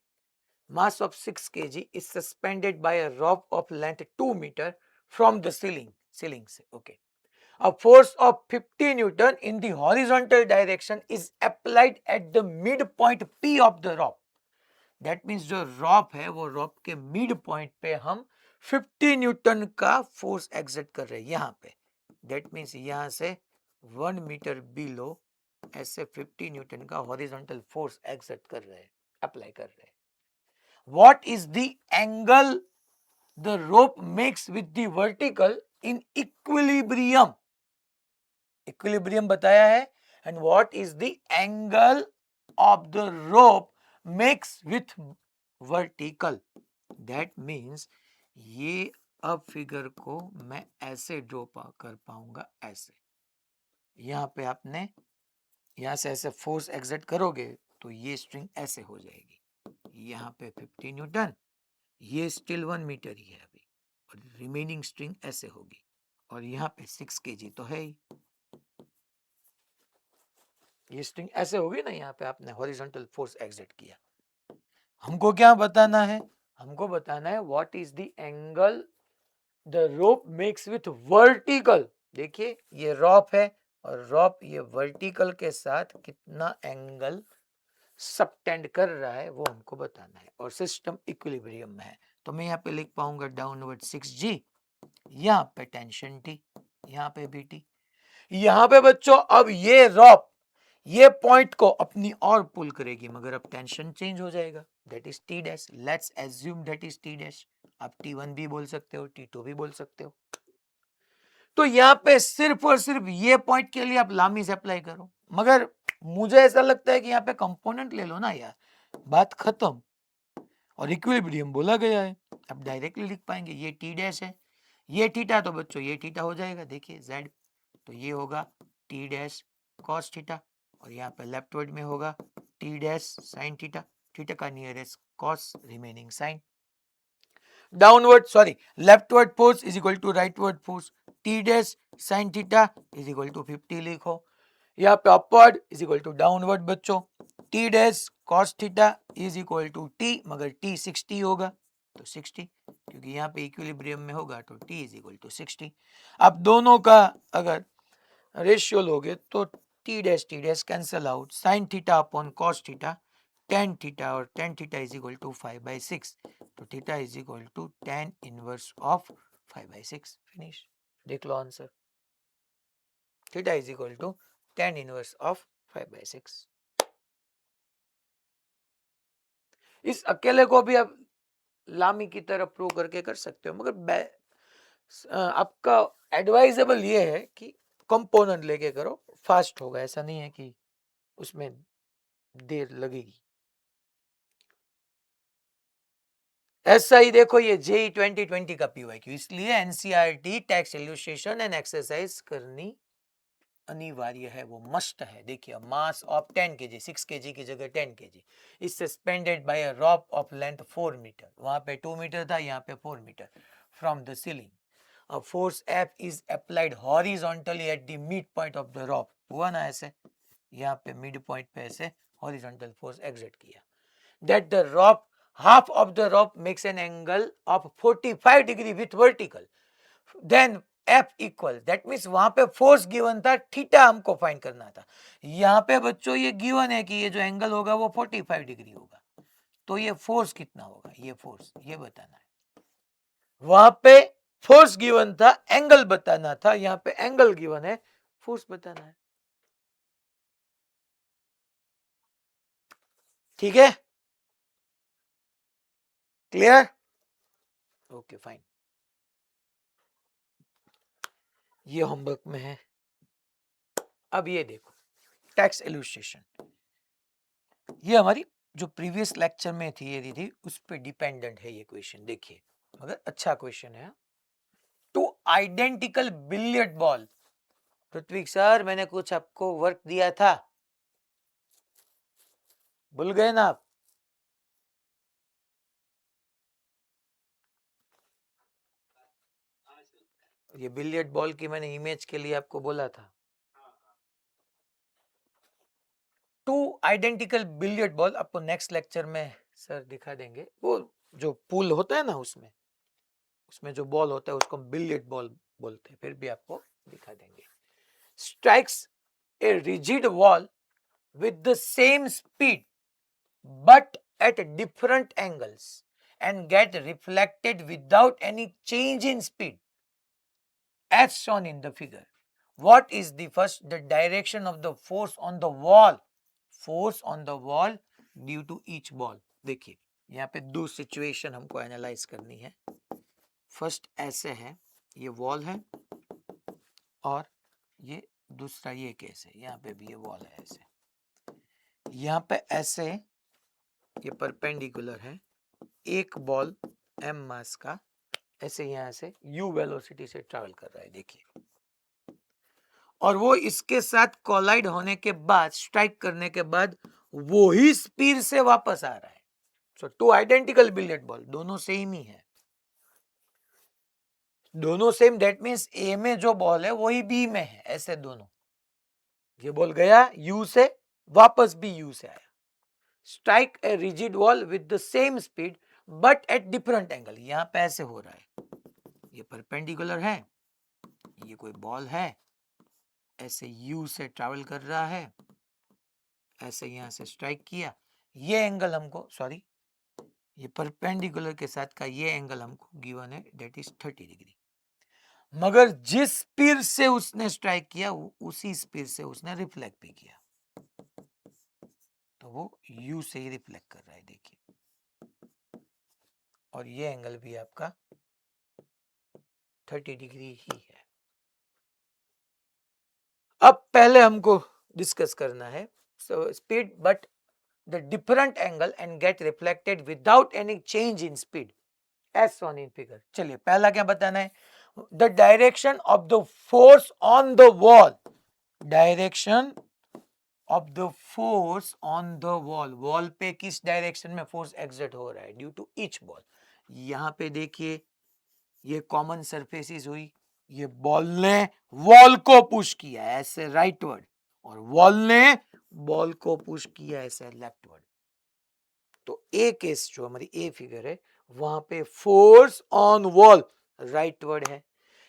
mass of 6 kg is suspended by a rope of length 2 meter from the ceiling से, okay. A force of 50 Newton in the horizontal direction is applied at the midpoint P of the rope. That means जो रॉप है वो रॉप के मिड पॉइंट पे हम 50 न्यूटन का फोर्स एक्सर्ट कर रहे हैं यहाँ पे। That means यहाँ से 1 मीटर बिलो ऐसे 50 न्यूटन का हॉरिजॉन्टल फोर्स एक्सर्ट कर रहे हैं, अप्लाई कर रहे हैं. What is the angle the rope makes with the vertical in equilibrium? Equilibrium बताया है. And what is the angle of the rope makes with vertical? That means ये अब फिगर को मैं ऐसे ड्रॉ कर पाऊंगा, ऐसे. यहाँ पे आपने यहाँ से ऐसे फोर्स एक्सर्ट करोगे तो ये स्ट्रिंग ऐसे हो जाएगी. यहाँ पे 50 न्यूटन, ये स्टिल 1 मीटर ही है अभी, और रिमेनिंग स्ट्रिंग ऐसे होगी, और यहाँ पे 6 kg तो है ही. ये स्ट्रिंग ऐसे होगी ना, यहाँ पे आपने हॉरिजॉन्टल फोर्स एक्सर्ट किया. हमको क्या बताना है? हमको बताना है what is the angle the rope makes with vertical. देखिए ये रॉप है, और रॉप ये वर्टिकल के साथ कितना एंगल सबटेंड कर रहा है वो हमको बताना है, और सिस्टम इक्विलिब्रियम में है. तो मैं यहाँ पे लिख पाऊंगा डाउनवर्ड 6G, यहाँ पे टेंशन T, यहाँ पे भी T. यहाँ पे बच्चों अब ये रॉप ये पॉइंट को अपनी और पुल करेगी, मगर अब टेंशन चेंज हो जाएगा. That is T dash. Let's assume that is T dash. आप T1 भी बोल सकते हो, T2 भी बोल सकते हो. तो यहाँ पे सिर्फ और सिर्फ ये पॉइंट के लिए आप लामीज अप्लाई करो, मगर मुझे ऐसा लगता है कि यहाँ पे कंपोनेंट ले लो ना यार, बात खत्म. और इक्विलिब्रियम बोला गया है, अब डायरेक्टली लिख पाएंगे. ये T डैश है, ये थीटा, तो बच्चों ये थीटा हो जाएगा. देखिए Z, तो ये होगा T डैश कॉस थीटा, और यहाँ पे लेफ्ट वर्ड में होगा T dash sine theta. Theta का nearest cos, remaining sine. Downward sorry leftward force is equal to rightward force. T dash sine theta is equal to 50 लिखो. यहाँ पे upward is equal to downward बच्चों. T dash cos theta is equal to T, मगर T 60 होगा, तो 60, क्योंकि यहाँ पे इक्विलिब्रियम में होगा, तो T इज इक्वल टू 60. अब दोनों का अगर रेशियो लोगे तो T dash cancel out. Sine theta upon cos theta, tan theta, और tan theta is equal to 5/6, तो theta is equal to tan inverse of 5/6. Finish. देख लो answer. Theta is equal to tan inverse of 5/6. इस अकेले को भी आप लामी की तरह प्रूव करके कर सकते हो, मगर आपका एडवाइजेबल ये है कि कंपोनेंट लेके करो, फास्ट होगा. ऐसा नहीं है कि उसमें देर लगेगी. ऐसा ही देखो, ये JEE 2020 का PYQ, इसलिए NCERT text illustration and exercise करनी अनिवार्य है, वो मस्ट है. देखिए मास ऑफ 10 kg, 6 kg की जगह 10 kg is suspended by a rope of length 4 metre. वहां पे 2 मीटर था, यहाँ पे 4 metre from the ceiling. A force F is applied horizontally at the midpoint of the rope. हुआ ना ऐसे, यहाँ पे मिड पॉइंट पे ऐसे हॉरिजॉन्टल फोर्स एग्जर्ट किया. That the rope, half of the rope makes an angle of 45 degree with vertical. Then F equal, that means वहां पे फोर्स गिवन था, थीटा हमको फाइंड करना था. यहाँ पे बच्चों ये गिवन है कि ये जो एंगल होगा वो 45 डिग्री होगा, तो ये फोर्स कितना होगा, ये फोर्स ये बताना है. वहां पे फोर्स गिवन था, एंगल बताना था. यहाँ पे एंगल गिवन है, फोर्स बताना है. ठीक है, क्लियर? Okay fine. ये होमवर्क में है. अब ये देखो टेक्स्ट इलस्ट्रेशन, ये हमारी जो प्रीवियस लेक्चर में थी ये थी उस पर डिपेंडेंट है ये क्वेश्चन. देखिए मगर अच्छा क्वेश्चन है. Two identical billiard ball. Prithvi sir मैंने कुछ आपको वर्क दिया था, भूल गए ना आप? ये बिलियर्ड बॉल की मैंने इमेज के लिए आपको बोला था. टू आइडेंटिकल बिलियर्ड बॉल आपको नेक्स्ट लेक्चर में सर दिखा देंगे. वो जो पूल होता है ना, उसमें उसमें जो बॉल होता है उसको हम बिलियर्ड बॉल बोलते हैं, फिर भी आपको दिखा देंगे. Strikes a rigid wall with the same speed but at different angles and get reflected without any change in speed as shown in the figure. What is the first? The direction of the force on the wall. Force on the wall due to each ball. देखिए यहाँ पे दो सिचुएशन हमको एनालाइज करनी है. फर्स्ट ऐसे है, ये वॉल है और ये दूसरा ये केस है. यहाँ पे भी ये वॉल है ऐसे. यहाँ पे ऐसे ये परपेंडिकुलर है. एक बॉल m मास का ऐसे यहाँ से u वेलोसिटी से ट्रैवल कर रहा है. देखिए, और वो इसके साथ कोलाइड होने के बाद, स्ट्राइक करने के बाद वो ही स्पीड से वापस आ रहा है. सो टू आइडेंटिकल बिलियर्ड बॉल, दोनों सेम ही है. दोनों सेम, दैट मीन्स ए में जो बॉल है वही बी में है. ऐसे दोनों, ये बॉल गया यू से, वापस भी यू से आया. Strike a rigid wall with the same speed but at different angle. यहां पे ऐसे हो रहा है, ये परपेंडिकुलर है, ये कोई बॉल है, ऐसे यू से ट्रैवल कर रहा है, ऐसे यहां से स्ट्राइक किया. ये एंगल हमको, सॉरी, ये परपेंडिकुलर के साथ का ये एंगल हमको गिवन है, दैट इज 30 डिग्री. मगर जिस स्पीड से उसने स्ट्राइक किया उसी स्पीड से उसने रिफ्लेक्ट भी किया, तो वो यू से ही रिफ्लेक्ट कर रहा है. देखिए, और ये एंगल भी आपका 30 डिग्री ही है. अब पहले हमको डिस्कस करना है speed but the different angle and get reflected without any change in speed as on in figure. चलिए, पहला क्या बताना है? The direction of the force on the wall. Direction of the force on the wall. Wall पे किस डायरेक्शन में फोर्स एक्सर्ट हो रहा है ड्यू टू ईच बॉल. यहां पे देखिए, ये कॉमन सरफेसिस हुई, ये बॉल ने वॉल को पुश किया ऐसे राइटवर्ड, और वॉल ने बॉल को पुश किया ऐसे लेफ्टवर्ड. तो ए केस जो हमारी ए फिगर है, वहां पे फोर्स ऑन वॉल राइटवर्ड है.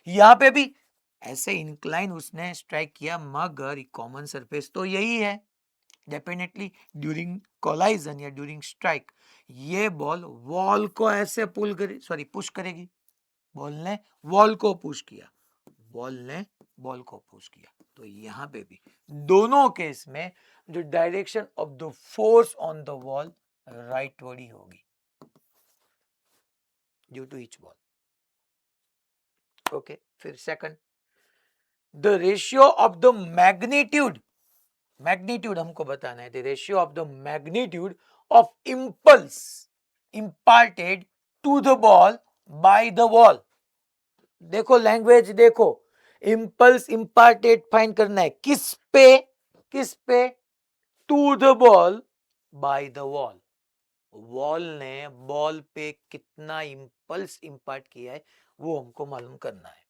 यहां पे भी ऐसे इंक्लाइन उसने स्ट्राइक किया, मगर कॉमन सरफेस तो यही है. डेफिनेटली ड्यूरिंग कोलाइजन या ड्यूरिंग स्ट्राइक ये बॉल वॉल को ऐसे पुल करे, सॉरी पुश करेगी. बॉल ने वॉल को पुश किया, बॉल ने बॉल को पुश किया. तो यहां पे भी दोनों केस में जो direction of the force on the wall rightward ही होगी due to each ball. Okay, फिर second, the ratio of the magnitude. Magnitude हमको बताना है. The ratio of the magnitude of impulse imparted to the ball by the wall. देखो लैंग्वेज, देखो, इंपल्स इंपार्टेड फाइंड करना है. किस पे? किस पे? To the ball by the wall. Wall ने बॉल पे कितना इंपल्स इंपार्ट किया है वो हमको मालूम करना है.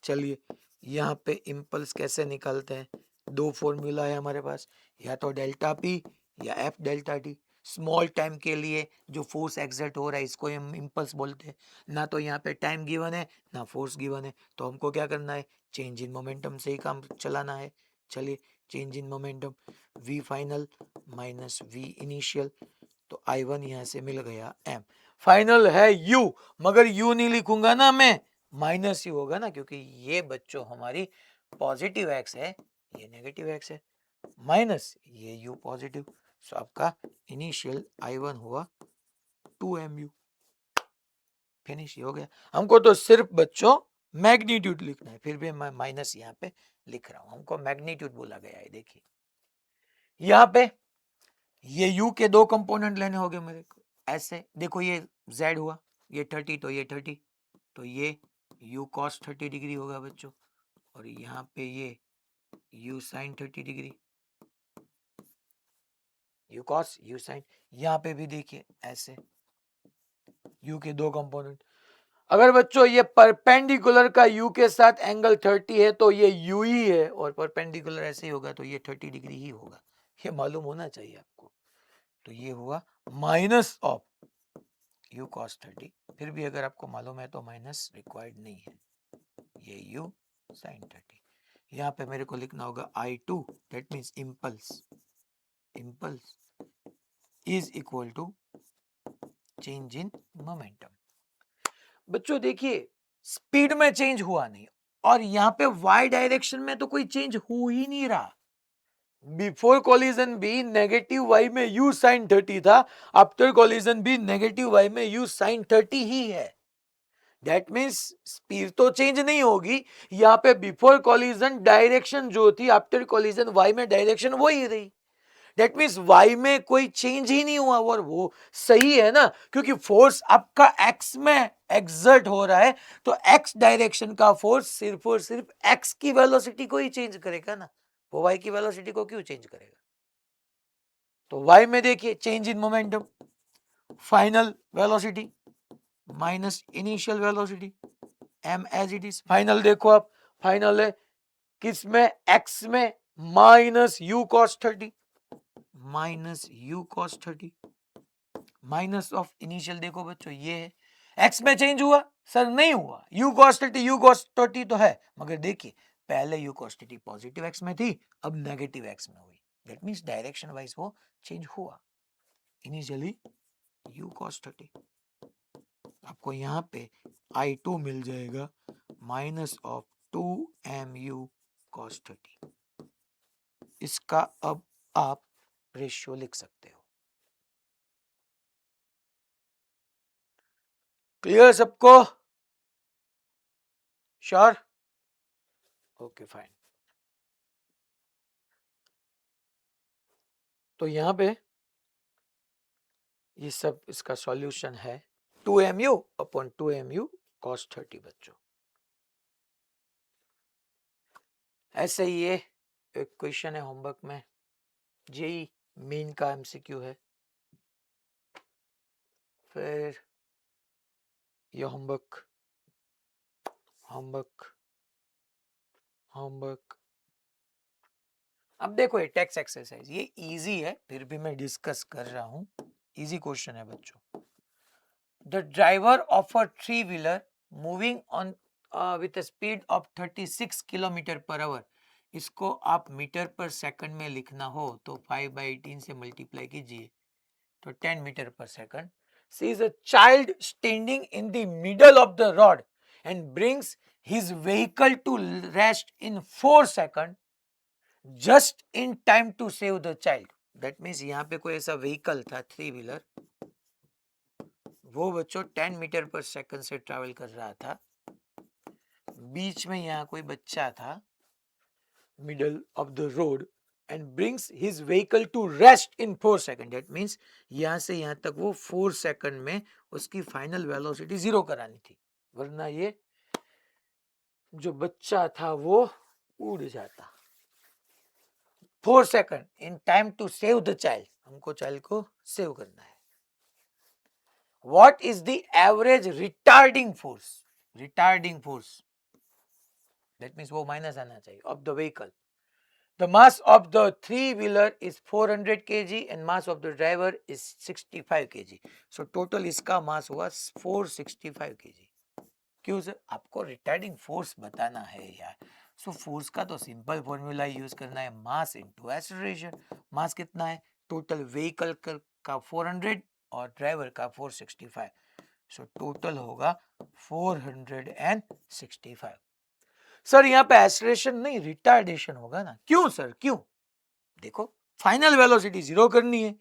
चलिए, यहाँ पे इंपल्स कैसे निकालते हैं? दो फॉर्मूला है हमारे पास, या तो डेल्टा पी या F delta T. Small time के लिए जो फोर्स एक्सर्ट हो रहा है इसको हम इंपल्स बोलते हैं. ना तो यहाँ पे टाइम गिवन है ना फोर्स गिवन है, तो हमको क्या करना है? चेंज इन मोमेंटम से ही काम चलाना है. चलिए, change in momentum, v final minus v initial, तो I1 यहाँ से मिल गया m. फाइनल है u, मगर u नहीं लिखूंगा ना मैं, माइनस ही होगा ना, क्योंकि ये बच्चों हमारी पॉजिटिव एक्स है, ये नेगेटिव एक्स है, माइनस ये u पॉजिटिव. सो आपका इनिशियल I1 हुआ 2mu. फिनिश हो गया. हमको तो सिर्फ बच्चों मैग्नीट्यूड लिखना है, फिर भी मैं माइनस यहाँ पे लिख रहा हूं. हमको मैग्नीट्यूड बोला गया है. देखिए, यहाँ पे ये u के दो कंपोनेंट लेने होंगे मेरे को. ऐसे देखो, ये z हुआ, ये 30 तो ये 30, तो ये u cos 30 डिग्री होगा बच्चों, और यहाँ पे ये u sin 30 degree, u cos u sin. यहाँ पे भी देखिए ऐसे u के दो कंपोनेंट. अगर बच्चों ये परपेंडिकुलर का u के साथ एंगल 30 है तो ये u ही है, और परपेंडिकुलर ऐसे ही होगा तो ये 30 डिग्री ही होगा. ये मालूम होना चाहिए आपको. तो ये हुआ माइनस ऑफ u cos 30. फिर भी अगर आपको मालूम है तो माइनस रिक्वायर्ड नहीं है. ये u sin 30. यहाँ पे मेरे को लिखना होगा I2, that means impulse. Impulse is equal to change in momentum. बच्चों देखिए, स्पीड में चेंज हुआ नहीं, और यहाँ पे y डायरेक्शन में तो कोई चेंज हो ही नहीं रहा। बिफोर कोलिजन भी नेगेटिव y में u sin 30 था, आफ्टर कोलिजन भी नेगेटिव y में u sin 30 ही है। दैट मीन्स स्पीड तो चेंज नहीं होगी, यहाँ पे बिफोर कोलिजन डायरेक्शन जो थी आफ्टर कोलिजन y में डायरेक्शन वही रही। दैट मीन्स y में कोई चेंज ही नहीं हुआ, और वो सही है ना, क्योंकि फोर्स आपका x में एक्सर्ट हो रहा है, तो x डायरेक्शन का फोर्स सिर्फ और सिर्फ x की वेलोसिटी को ही चेंज करेगा ना, वो y की वेलोसिटी को क्यों चेंज करेगा। तो y में देखिए change in momentum, final velocity minus initial velocity, m as it is. Final देखो आप, फाइनल है किस में, x में, minus u cos 30, minus u cos 30, minus of initial देखो बच्चों ये है। x में चेंज हुआ सर, नहीं हुआ, u cos 30 तो है, मगर देखिए पहले u cos 30 पॉजिटिव x में थी, अब नेगेटिव x में हुई। दैट मींस डायरेक्शन वाइज वो चेंज हुआ। इनिशियली u cos 30, आपको यहाँ पे I2 मिल जाएगा माइनस ऑफ 2mu cos 30। इसका अब आप रेशियो लिख सकते हो। क्लियर सबको? श्योर? Okay fine. तो यहां पे ये सब इसका सॉल्यूशन है 2mu अपॉन 2mu cos 30 बच्चों। ऐसे ही ये एक क्वेश्चन है होमवर्क में, जेई मेन का एमसीक्यू है। फिर ये होमवर्क होमवर्क होमवर्क। अब देखो ये टेक्स्ट एक्सरसाइज, ये इजी है, फिर भी मैं डिस्कस कर रहा हूं, इजी क्वेश्चन है बच्चों। The driver of a three wheeler moving on with speed of 36 kilometre per hour, इसको आप मीटर पर सेकंड में लिखना हो तो 5/18 से मल्टीप्लाई कीजिए, तो 10 मीटर पर second. sees a child standing in the middle of the road and brings his vehicle to rest in 4 seconds just in time to save the child. That means यहाँ पे कोई ऐसा व्हीकल था थ्री व्हीलर, वो बच्चों 10 मीटर पर सेकंड से ट्रैवल कर रहा था, बीच में यहाँ कोई बच्चा था, middle of the road, and brings his vehicle to rest in 4 second. That means यहाँ से यहाँ तक वो 4 सेकंड में उसकी फाइनल वेलोसिटी 0 करानी थी, वरना ये जो बच्चा था वो उड़ जाता। 4 second in time to save the child, हमको चाइल्ड को सेव करना है। What is the average retarding force? Retarding force, that means वो माइनस आना चाहिए, of the vehicle. The mass of the three wheeler is 400 kg and mass of the driver is 65 kg. So total इसका mass हुआ 465 kg. क्यों सर? आपको रिटार्डिंग फोर्स बताना है यार। सो फोर्स का तो सिंपल फॉर्मूला यूज करना है, मास इनटू एक्सेलरेशन। मास कितना है? टोटल व्हीकल का 400 और ड्राइवर का 465, सो टोटल होगा 465। सर यहाँ पे एक्सेलरेशन नहीं रिटार्डेशन होगा ना, क्यों सर क्यों? देखो फाइनल वेलोसिटी 0 करनी है,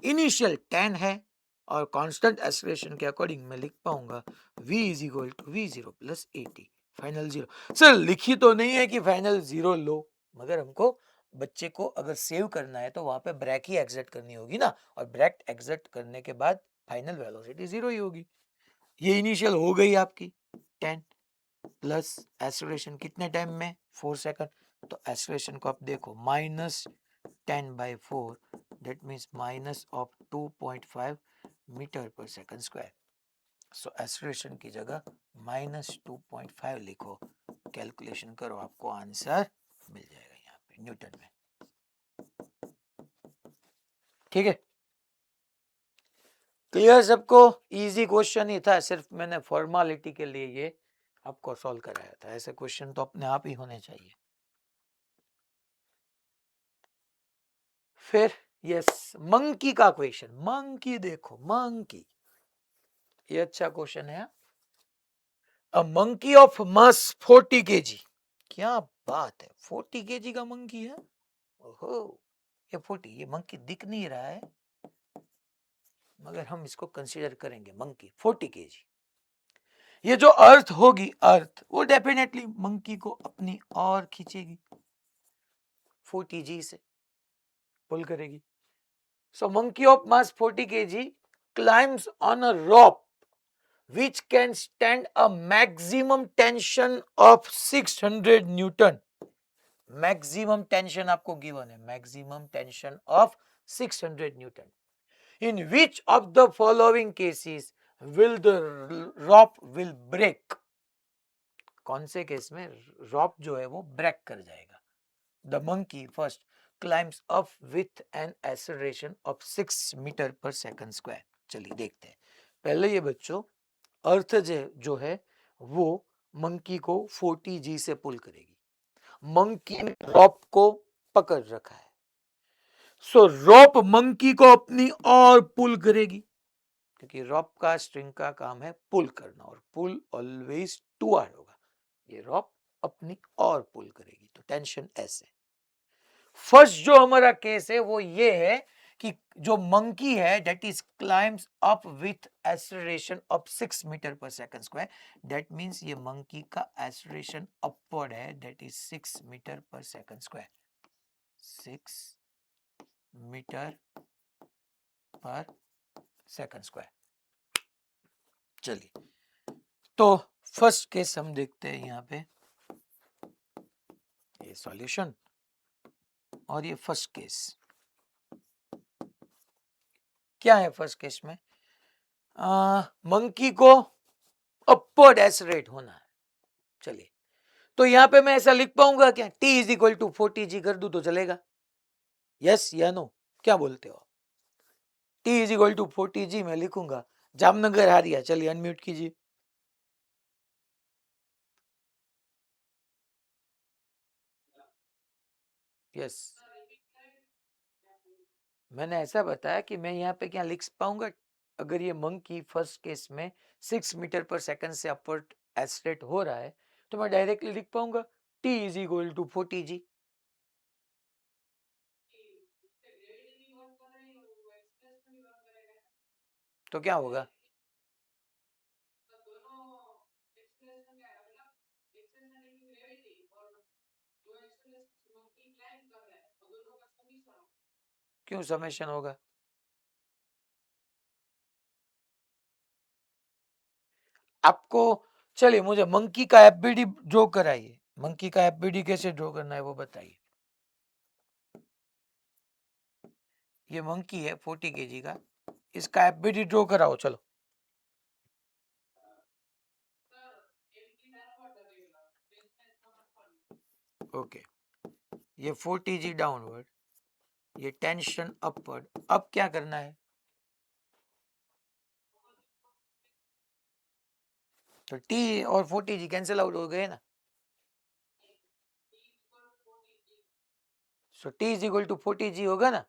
इनिशियल 10 है, और कांस्टेंट एक्सेलरेशन के अकॉर्डिंग मैं लिख पाऊंगा v is equal to v0 plus 80, final 0। Sir लिखी तो नहीं है कि फाइनल 0 लो, मगर हमको बच्चे को अगर सेव करना है तो वहां पे ब्रेक ही एग्जिट करनी होगी ना, और ब्रेक एग्जिट करने के बाद फाइनल वेलोसिटी 0 ही होगी। ये इनिशियल हो गई आपकी 10 प्लस एक्सेलरेशन कितने टाइम में? 4 सेकंड। तो एक्सेलरेशन को आप देखो minus 10/4, that means minus of 2.5 metre पर सेकंड स्क्वायर। सो एक्सेलरेशन की जगह -2.5 लिखो, कैलकुलेशन करो, आपको आंसर मिल जाएगा यहाँ पे न्यूटन में। ठीक है, क्लियर सबको? इजी क्वेश्चन ही था, सिर्फ मैंने फॉर्मेलिटी के लिए ये आपको सॉल्व कराया था। ऐसे क्वेश्चन तो अपने आप ही होने चाहिए। फिर यस, मंकी का क्वेश्चन, मंकी देखो, मंकी ये अच्छा क्वेश्चन है। A monkey of mass 40 kg क्या बात है, 40 केजी का मंकी है। ओहो, ये 40, ये मंकी दिख नहीं रहा है मगर हम इसको कंसीडर करेंगे मंकी 40 केजी। ये जो अर्थ होगी, अर्थ वो डेफिनेटली मंकी को अपनी और खींचेगी, 40 जी से पुल करेगी। So monkey of mass 40 kg climbs on a rope which can stand a maximum tension of 600 Newton. Maximum tension आपको गिवन है, maximum tension of 600 newton. In which of the following cases will the rope will break? कौन से केस में रॉप जो है वो ब्रेक कर जाएगा? The monkey first climbs up with an acceleration of 6 metre पर सेकंड स्क्वायर। चलिए देखते हैं। पहले ये बच्चों, अर्थ जो है वो मंकी को 40 जी से पुल करेगी। मंकी ने रॉप को पकड़ रखा है, सो रॉप मंकी को अपनी और पुल करेगी, क्योंकि रॉप का स्ट्रिंग का काम है पुल करना, और पुल ऑलवेज टूवर्ड होगा। ये रॉप अपनी और पुल करेगी, तो टेंशन ऐसे। फर्स्ट जो हमारा केस है वो ये है कि जो मंकी है that is climbs up with acceleration of 6 metre पर सेकंड स्क्वायर। दैट मींस ये मंकी का एक्सेलरेशन अपवर्ड है, दैट इज 6 मीटर पर सेकंड स्क्वायर, 6 मीटर पर सेकंड स्क्वायर। चलिए, तो फर्स्ट केस हम देखते हैं यहाँ पे, ये सॉल्यूशन और ये फर्स्ट केस। क्या है फर्स्ट केस में? मंकी को अपवर्ड एक्सेलरेट होना है। चलिए, तो यहां पे मैं ऐसा लिख पाऊंगा क्या, t इज इक्वल टू 40 जी कर दूं तो चलेगा? यस या नो, क्या बोलते हो? t इज इक्वल टू 40 जी मैं लिखूंगा। जामनगर हारिया, चलिए अनम्यूट कीजिए। यस, मैंने ऐसा बताया कि मैं यहाँ पे क्या लिख पाऊंगा, अगर ये मंकी फर्स्ट केस में 6 मीटर पर सेकंड से अपवर्ड एक्सेलरेट हो रहा है तो मैं डायरेक्टली लिख पाऊंगा t इज इक्वल टू 40 जी। तो क्या होगा? क्यों समेशन होगा? आपको, चलिए मुझे मंकी का एफबीडी ड्रॉ कराइए। मंकी का एफबीडी कैसे ड्रॉ करना है वो बताइए। ये मंकी है 40 केजी का, इसका एफबीडी ड्रॉ कराओ। चलो, ओके, ये 40 जी डाउनवर्ड, ये टेंशन अपवर्ड। अब क्या करना है? तो टी और 40 जी कैंसिल आउट हो गए ना, सो टी इज इक्वल टू 40 जी होगा ना?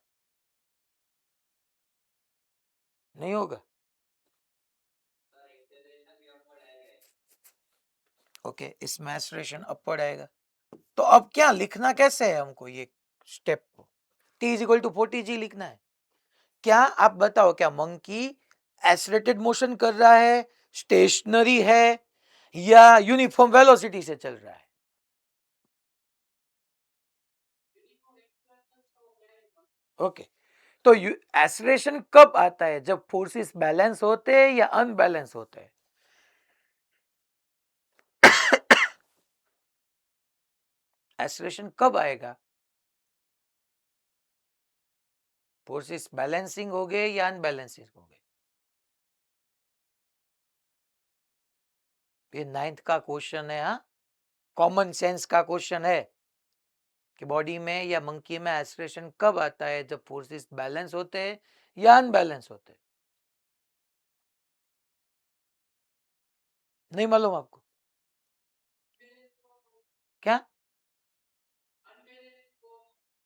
नहीं होगा? ओके, इसमें एक्सेलरेशन अपवर्ड आएगा। तो अब क्या लिखना कैसे है हमको ये स्टेप को? टी इज इक्वल टू 40 जी लिखना है। क्या आप बताओ, क्या मंकी एक्सेलरेटेड मोशन कर रहा है, स्टेशनरी है, या यूनिफॉर्म वेलोसिटी से चल रहा है? ओके, तो एक्सेलरेशन कब आता है? जब फोर्सेस बैलेंस होते हैं या अनबैलेंस होते हैं? एक्सेलरेशन कब आएगा? फोर्सेस बैलेंसिंग हो गए या अनबैलेंसिंग हो गए? ये 9th का क्वेश्चन है, हाँ, कॉमन सेंस का क्वेश्चन है कि बॉडी में या मंकी में एक्सेलरेशन कब आता है? जब फोर्सेस बैलेंस होते हैं या अनबैलेंस होते हैं? नहीं मालूम आपको? क्या?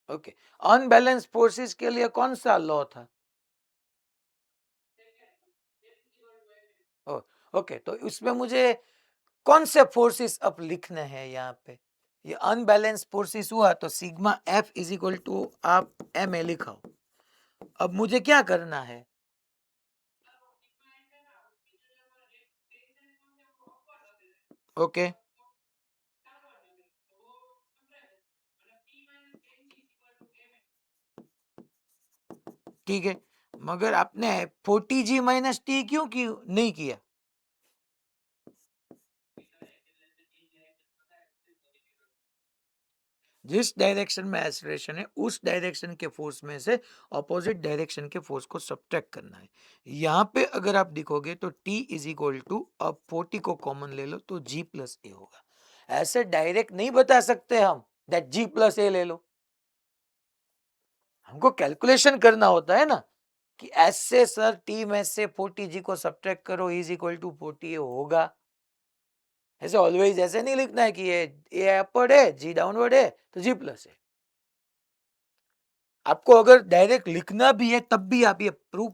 ओके, अनबैलेंस फोर्सेस के लिए कौन सा लॉ था? ओके, तो इसमें मुझे कौन से फोर्सेस अब लिखने हैं यहाँ पे? ये अनबैलेंस फोर्सेस हुआ तो sigma F is equal to आप एम ए लिखाओ। अब मुझे क्या करना है, ओके ठीक है, मगर आपने 40g माइनस टी क्यों नहीं किया? जिस डायरेक्शन में एक्सेलरेशन है उस डायरेक्शन के फोर्स में से ऑपोजिट डायरेक्शन के फोर्स को सब्ट्रैक्ट करना है। यहाँ पे अगर आप देखोगे तो T इज इक्वल टू, अब 40 को कॉमन ले लो तो G प्लस ए होगा। ऐसे डायरेक्ट नहीं बता सकते हम दैट G प्लस ए ले लो, हमको कैलकुलेशन करना होता है ना कि ऐसे सर T में से 40G को सब्ट्रैक्ट करो इज इक्वल टू 40 होगा। ऐसे ऑलवेज ऐसे नहीं लिखना है कि ये ए अपवर्ड है G डाउनवर्ड है तो G प्लस है। आपको अगर डायरेक्ट लिखना भी है तब भी आप ये प्रूव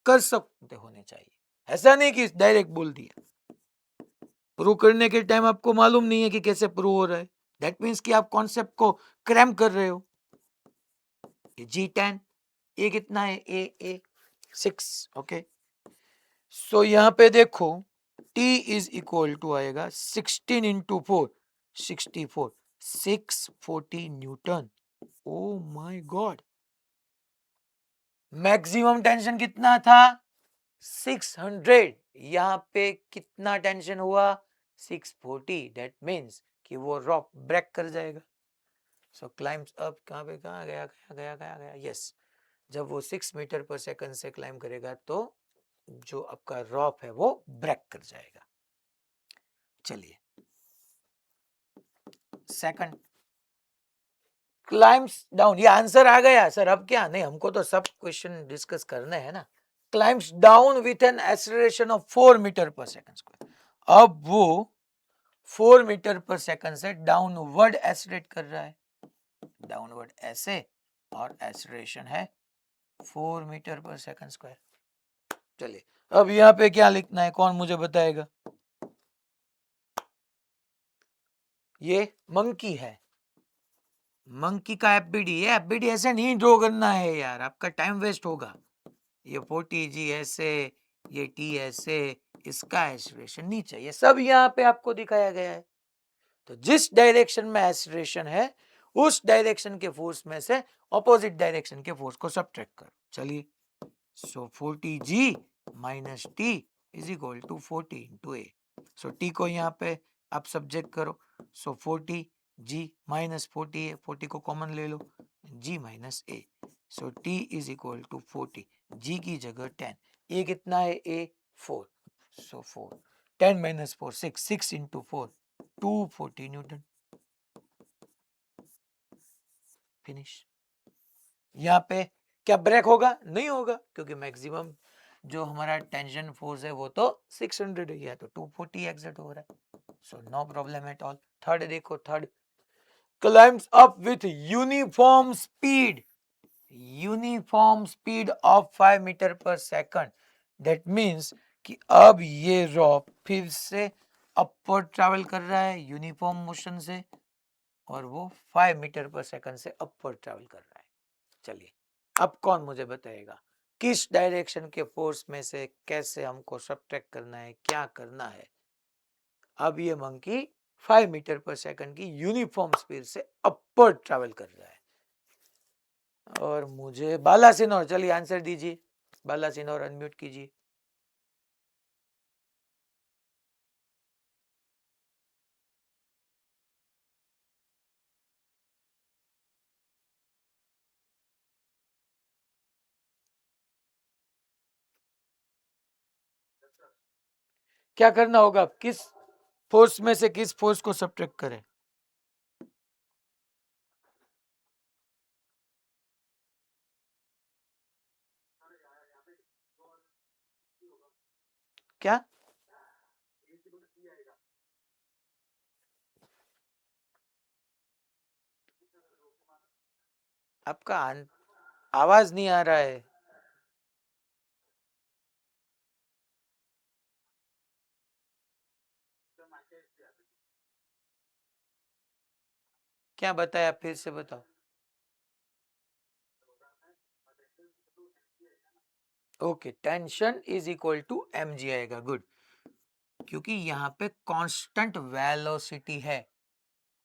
कर सकते होने चाहिए, ऐसा नहीं कि डायरेक्ट बोल दिया। प्रूव करने के टाइम आपको मालूम नहीं है कि कैसे प्रूव हो रहा है, दैट मीन्स कि आप कॉन्सेप्ट को क्रैम कर रहे हो। ये G10 ये कितना है, ए 6, ओके। सो यहाँ पे देखो T इज इक्वल टू आएगा 16 into 4 64 640 Newton. O my God, maximum tension कितना था 600, यहाँ पे कितना टेंशन हुआ 640, दैट मीन्स कि वो रॉक ब्रेक कर जाएगा। सो क्लाइम्स अप, कहाँ पे कहाँ गया गया गया गया गया, यस, जब वो 6 मीटर पर सेकंड से क्लाइम करेगा तो जो आपका रॉप है वो ब्रेक कर जाएगा। चलिए सेकंड, क्लाइम्स डाउन, ये आंसर आ गया सर, अब क्या नहीं, हमको तो सब क्वेश्चन डिस्कस करने हैं ना। Climbs down with an acceleration of 4 metre पर सेकंड स्क्वायर, अब वो 4 मीटर पर सेकंड से डाउनवर्ड एक्सेलरेट कर रहा है, डाउनवर्ड ऐसे, और एक्सेलरेशन है 4 मीटर पर सेकंड स्क्वायर। चलिए अब यहाँ पे क्या लिखना है, कौन मुझे बताएगा? ये मंकी है, मंकी का एफबीडी है, एफबीडी ऐसे नहीं ड्रॉ करना है यार, आपका टाइम वेस्ट होगा। ये 40G ऐसे, ये T ऐसे, इसका एक्सेलरेशन नहीं चाहिए, सब यहाँ पे आपको दिखाया गया है। तो जिस डायरेक्शन में एक्सेलरेशन है उस डायरेक्शन के फोर्स में से ऑपोजिट डायरेक्शन के फोर्स को सब्ट्रैक्ट करो। चलिए so 40G minus T is equal to 40 into A. So T को यहाँ पे आप सब्जेक्ट करो, सो 40G माइनस 40 है, 40 को कॉमन ले लो, G minus A. So T is equal to 40, G की जगह 10, ए कितना है A 4, so 4 10 minus 4 6, 6 into 4 240 newton. Finish. यहाँ पे क्या ब्रेक होगा? नहीं होगा, क्योंकि मैक्सिमम जो हमारा टेंशन फोर्स है वो तो 600 है, या तो 240 एग्जिट हो रहा है, so no problem at all. Third देखो, third, climbs up with uniform speed, uniform speed of 5 meter पर सेकंड, दैट मीन्स कि अब ये रॉक फिर से अपवर्ड ट्रैवल कर रहा है यूनिफॉर्म मोशन से, और वो 5 मीटर पर सेकंड से अपवर्ड ट्रैवल कर रहा है। चलिए अब कौन मुझे बताएगा किस डायरेक्शन के फोर्स में से कैसे हमको सब्ट्रैक्ट करना है, क्या करना है? अब ये मंकी 5 मीटर पर सेकंड की यूनिफॉर्म स्पीड से अपवर्ड ट्रैवल कर रहा है, और मुझे बाला सिनोर, चलिए आंसर दीजिए, बाला सिनोर अनम्यूट कीजिए। क्या करना होगा, किस फोर्स में से किस फोर्स को सब्ट्रैक्ट करें? क्या आपका आवाज नहीं आ रहा है। क्या बताया, फिर से बताओ। Okay, tension is equal to mg आएगा, गुड। क्योंकि यहाँ पे कांस्टेंट वेलोसिटी है,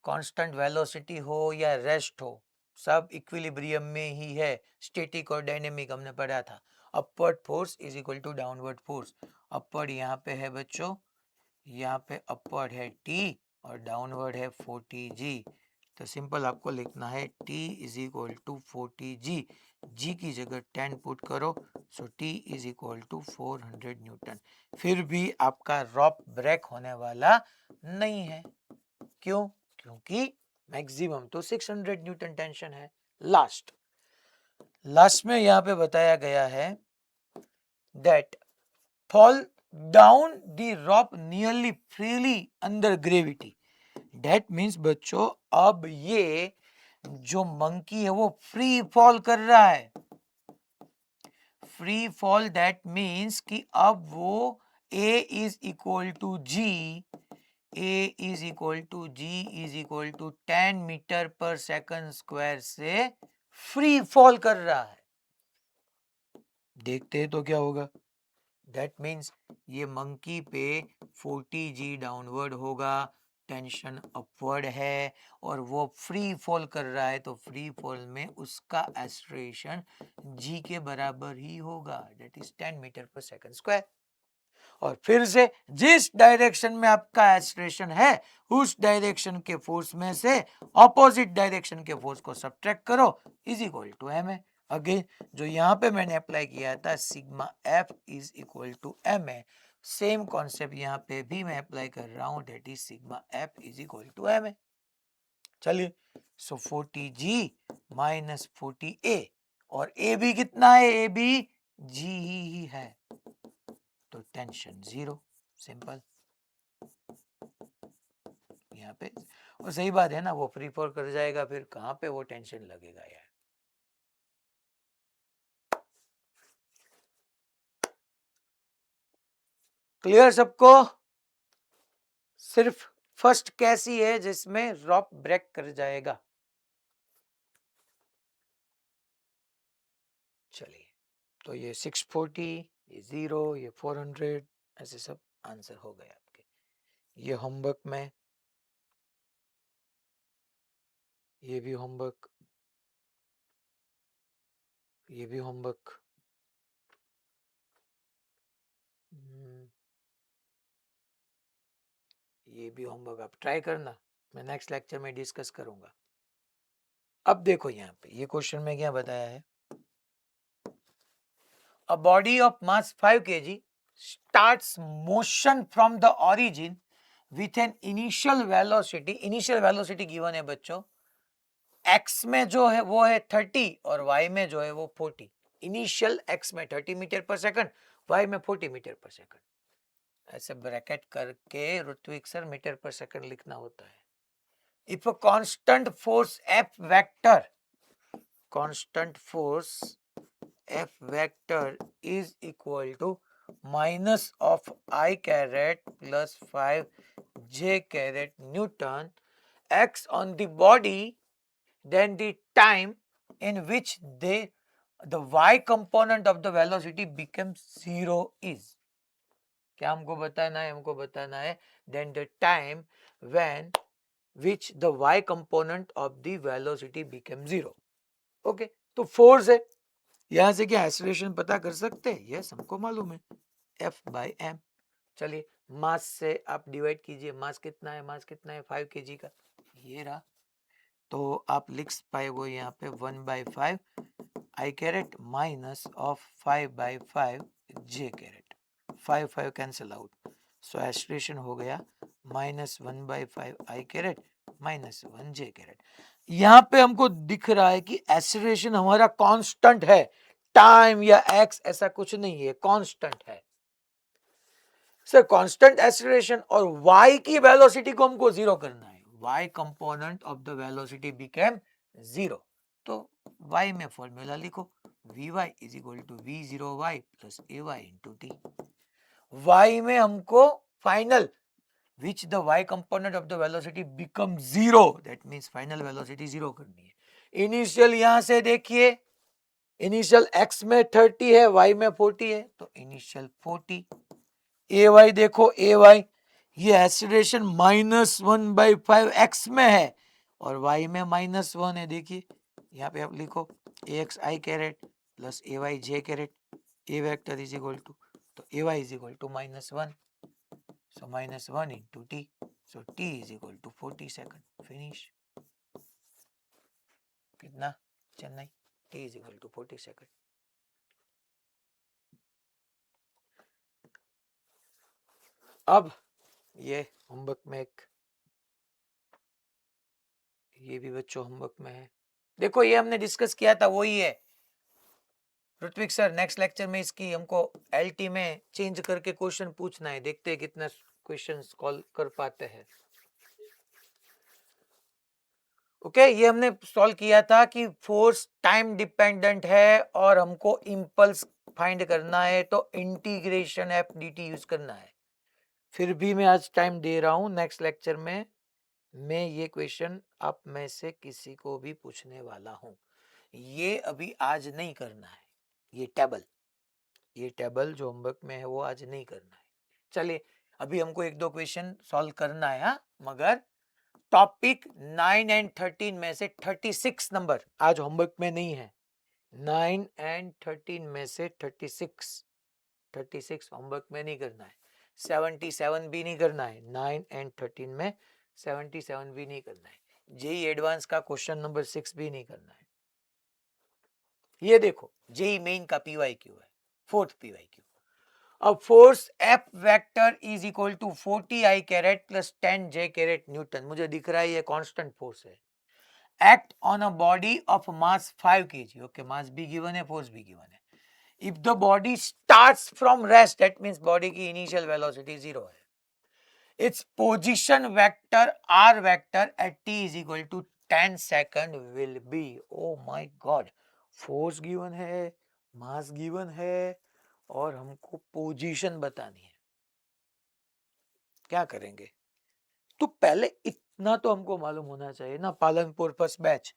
कांस्टेंट वेलोसिटी हो या रेस्ट हो, सब इक्विलिब्रियम में ही है। स्टैटिक और डायनेमिक हमने पढ़ा था। Upward force is equal to downward force. Upward यहाँ पे है बच्चों, यहाँ पे अपवर्ड है t और डाउनवर्ड है 40g। तो सिंपल आपको लिखना है t is equal to 40g, g की जगह 10 पुट करो, so t is equal to 400 newton. फिर भी आपका रॉप ब्रेक होने वाला नहीं है। क्यों? क्योंकि मैक्सिमम तो 600 न्यूटन टेंशन है। लास्ट में यहाँ पे बताया गया है that fall down the rope nearly freely under gravity। That means बच्चों अब ये जो मंकी है वो फ्री फॉल कर रहा है। फ्री फॉल दैट मीन्स कि अब वो a is equal to G, a is equal to G is equal to 10 metre पर सेकंड स्क्वायर से फ्री फॉल कर रहा है। देखते हैं तो क्या होगा। दैट मीन्स ये मंकी पे 40g डाउनवर्ड होगा, टेंशन अपवर्ड है और वो फ्री फॉल कर रहा है, तो फ्री फॉल में उसका एक्सेलरेशन g के बराबर ही होगा, दैट इज 10 मीटर पर सेकंड स्क्वायर। और फिर से जिस डायरेक्शन में आपका एक्सेलरेशन है उस डायरेक्शन के फोर्स में से ऑपोजिट डायरेक्शन के फोर्स को सब्ट्रैक्ट करो, इज इक्वल टू एम है। अगेन जो यहाँ पे मैंने अप्लाई किया था sigma F is equal to M है, सेम कॉन्सेप्ट यहाँ पे भी मैं अप्लाई कर रहा हूँ, that is sigma F is equal to M है। चलिए, सो 40g माइनस 40a, और ए भी कितना है, ए भी जी ही है, तो टेंशन जीरो। सिंपल यहाँ पे। और सही बात है ना, वो फ्री फॉल कर जाएगा, फिर कहाँ पे वो टेंशन लगेगा यार। क्लियर सबको? सिर्फ फर्स्ट कैसी है जिसमें रॉप ब्रेक कर जाएगा। चलिए, तो ये 640, ये 0, ये 400, ऐसे सब आंसर हो गए आपके। ये होमवर्क में, ये भी होमवर्क, ये भी होमवर्क। ये भी होमवर्क आप ट्राई करना, मैं नेक्स्ट लेक्चर में डिस्कस करूंगा। अब देखो यहाँ पे ये क्वेश्चन में क्या बताया है। A body of mass 5 kg starts motion from the origin with an initial velocity, initial velocity given है बच्चों, x में जो है वो है 30 और y में जो है वो 40। इनिशियल x में 30 मीटर पर सेकंड, y में 40 मीटर पर सेकंड, ऐसे ब्रैकेट करके ऋत्विक सर मीटर पर सेकंड लिखना होता है। If a constant force F vector, constant force F vector is equal to minus of I caret plus 5 J caret Newton acts on the body, then the time in which the y component of the velocity becomes 0 is, क्या हमको बताना है, हमको बताना है then the time when which the y component of the velocity becomes 0। Okay, तो फोर्स है, यहां से क्या एक्सेलरेशन पता कर सकते हैं, यस हमको मालूम है, F बाई एम। चलिए, मास से आप डिवाइड कीजिए, मास कितना है, मास कितना है 5 kg का, ये रहा। तो आप लिख पाए वो यहाँ पे 1/5 I caret minus of 5/5 J caret, 5 cancel out, so acceleration हो गया minus 1/5 I caret minus 1 J caret. यहाँ पे हमको दिख रहा है कि एक्सेलरेशन हमारा कांस्टेंट है, टाइम या एक्स ऐसा कुछ नहीं है, कांस्टेंट है सर। कांस्टेंट एक्सेलरेशन और y की वेलोसिटी को हमको जीरो करना है, y component of the velocity became zero, तो y में फॉर्मूला लिखो, vy is equal to v0y plus ay into T. y में हमको final which the y component of the velocity becomes 0, that means final velocity 0 करनी है। इनिशियल यहां से देखिए, इनिशियल x में 30 है, y में 40 है, तो इनिशियल 40। ए वाई देखो, ए वाई ये एक्सीलरेशन -1/5 x में है और y में -1 है। देखिए यहाँ पे आप लिखो a x i caret plus a y j caret, a vector is equal to, तो a y is equal to -1, so -1 into t, so t is equal to 40 second, finish. कितना Chennai, t is equal to 40 second. अब ये होमवर्क में एक, ये भी बच्चों होमवर्क में है। देखो ये हमने डिस्कस किया था वही है। ऋत्विक सर नेक्स्ट लेक्चर में इसकी हमको एलटी में चेंज करके क्वेश्चन पूछना है, देखते हैं कितना क्वेश्चन सॉल्व कर पाते हैं। ओके ये हमने सॉल्व किया था कि फोर्स टाइम डिपेंडेंट है और हमको इंपल्स फाइंड करना है, तो इंटीग्रेशन एफ डी यूज करना है। फिर भी मैं आज टाइम दे रहा हूं, नेक्स्ट लेक्चर में मैं ये क्वेश्चन आप में से किसी को भी पूछने वाला हूं। ये अभी आज नहीं करना है, ये टेबल जो होमवर्क में है वो आज नहीं करना है। चलिए अभी हमको एक दो क्वेश्चन सॉल्व करना है, हाँ? मगर टॉपिक 9 एंड 13 में से 36 नंबर आज होमवर्क में नहीं है। 9 एंड 13 में से 36 होमवर्क में नहीं करना है। 77 भी नहीं करना है। 9 एंड 13 में 77 भी नहीं करना है। जेई एडवांस का क्वेश्चन नंबर 6 भी नहीं करना है। ये देखो जेई मेन का पीवाईक्यू है, फोर्थ पीवाईक्यू। अब force F vector is equal to 40 I caret plus 10 J caret newton, मुझे दिख रहा है ये कांस्टेंट फोर्स है। Act on a body of mass 5 kg, okay mass भी गिवन है, फोर्स भी गिवन है। If the body starts from rest, that means body की इनिशियल वेलोसिटी 0 है। Its position vector R vector at t is equal to 10 second will be, oh my God, force given है, मास गिवन है और हमको पोजीशन बतानी है। क्या करेंगे? तो पहले इतना तो हमको मालूम होना चाहिए ना, Palanpur first batch,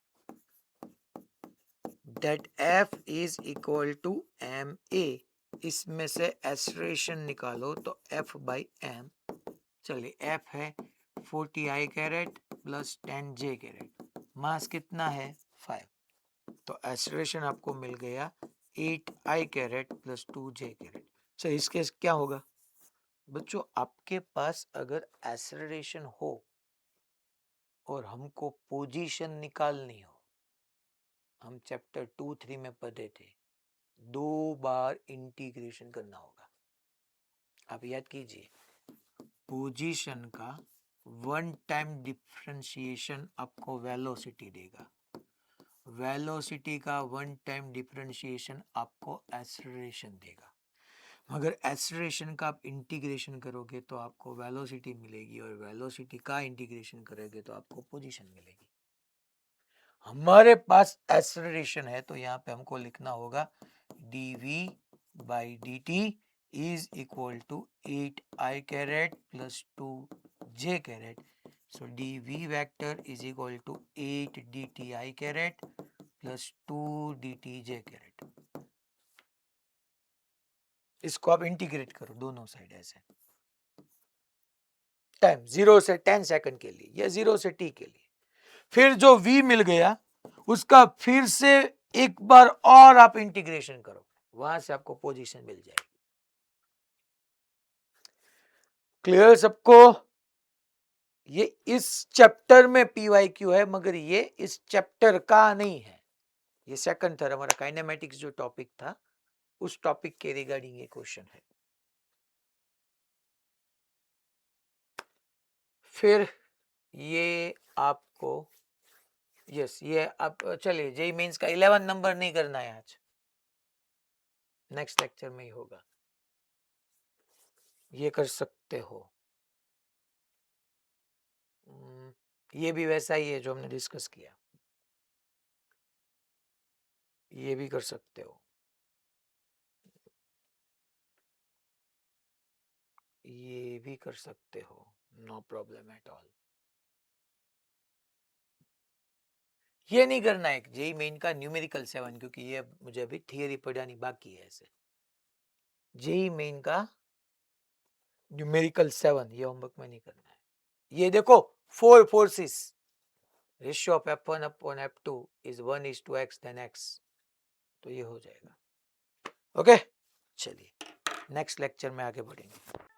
that F is equal to M A, इसमें से एक्सलेरेशन निकालो तो F बाई एम। चलिए F है 40 I caret plus 10 J caret, mass कितना है 5, तो एक्सलेरेशन आपको मिल गया 8 I caret plus 2 J caret. चलिए इसके क्या होगा बच्चों, आपके पास अगर एक्सलेरेशन हो और हमको पोजीशन निकालनी हो, हम चैप्टर 2-3 में पढ़े थे, 2 बार इंटीग्रेशन करना होगा। आप याद कीजिए, पोजीशन का 1 टाइम डिफरेंशिएशन आपको वेलोसिटी देगा, वेलोसिटी का 1 टाइम डिफरेंशिएशन आपको एक्सेलरेशन देगा। मगर एक्सेलरेशन का आप इंटीग्रेशन करोगे तो आपको वेलोसिटी मिलेगी और वेलोसिटी का इंटीग्रेशन करोगे तो आपको पोजीशन मिलेगी। हमारे पास एक्सेलरेशन है तो यहाँ पे हमको लिखना होगा dv by dt is equal to 8 I caret plus 2 J caret, so dv vector is equal to 8 dt I caret plus 2 dt J caret. इसको आप इंटीग्रेट करो दोनों साइड ऐसे, टाइम 0 से 10 सेकंड के लिए या 0 से t के लिए, फिर जो v मिल गया उसका फिर से एक बार और आप इंटीग्रेशन करो, वहां से आपको पोजीशन मिल जाएगी। क्लियर सबको? ये इस चैप्टर में पीवाईक्यू है मगर ये इस चैप्टर का नहीं है, ये सेकंड था हमारा काइनेमेटिक्स जो टॉपिक था उस टॉपिक के रिगार्डिंग ये क्वेश्चन है। फिर ये आपको यस ये आप चलिए जेई मेंस का 11 नंबर नहीं करना है आज, नेक्स्ट लेक्चर में ही होगा, ये कर सकते हो। ये भी वैसा ही है जो हमने डिस्कस किया, ये भी कर सकते हो, ये भी कर सकते हो। No problem at all. ये नहीं करना है जेई मेन का न्यूमेरिकल 7, क्योंकि ये मुझे अभी थियरी पढ़ानी बाकी है। ऐसे जेई मेन का न्यूमेरिकल 7 ये होमवर्क में नहीं करना है। ये देखो 4 forces, ratio of f1 upon f2 is 1:x then x, तो ये हो जाएगा। ओके, चलिए नेक्स्ट लेक्चर में आगे बढ़ेंगे।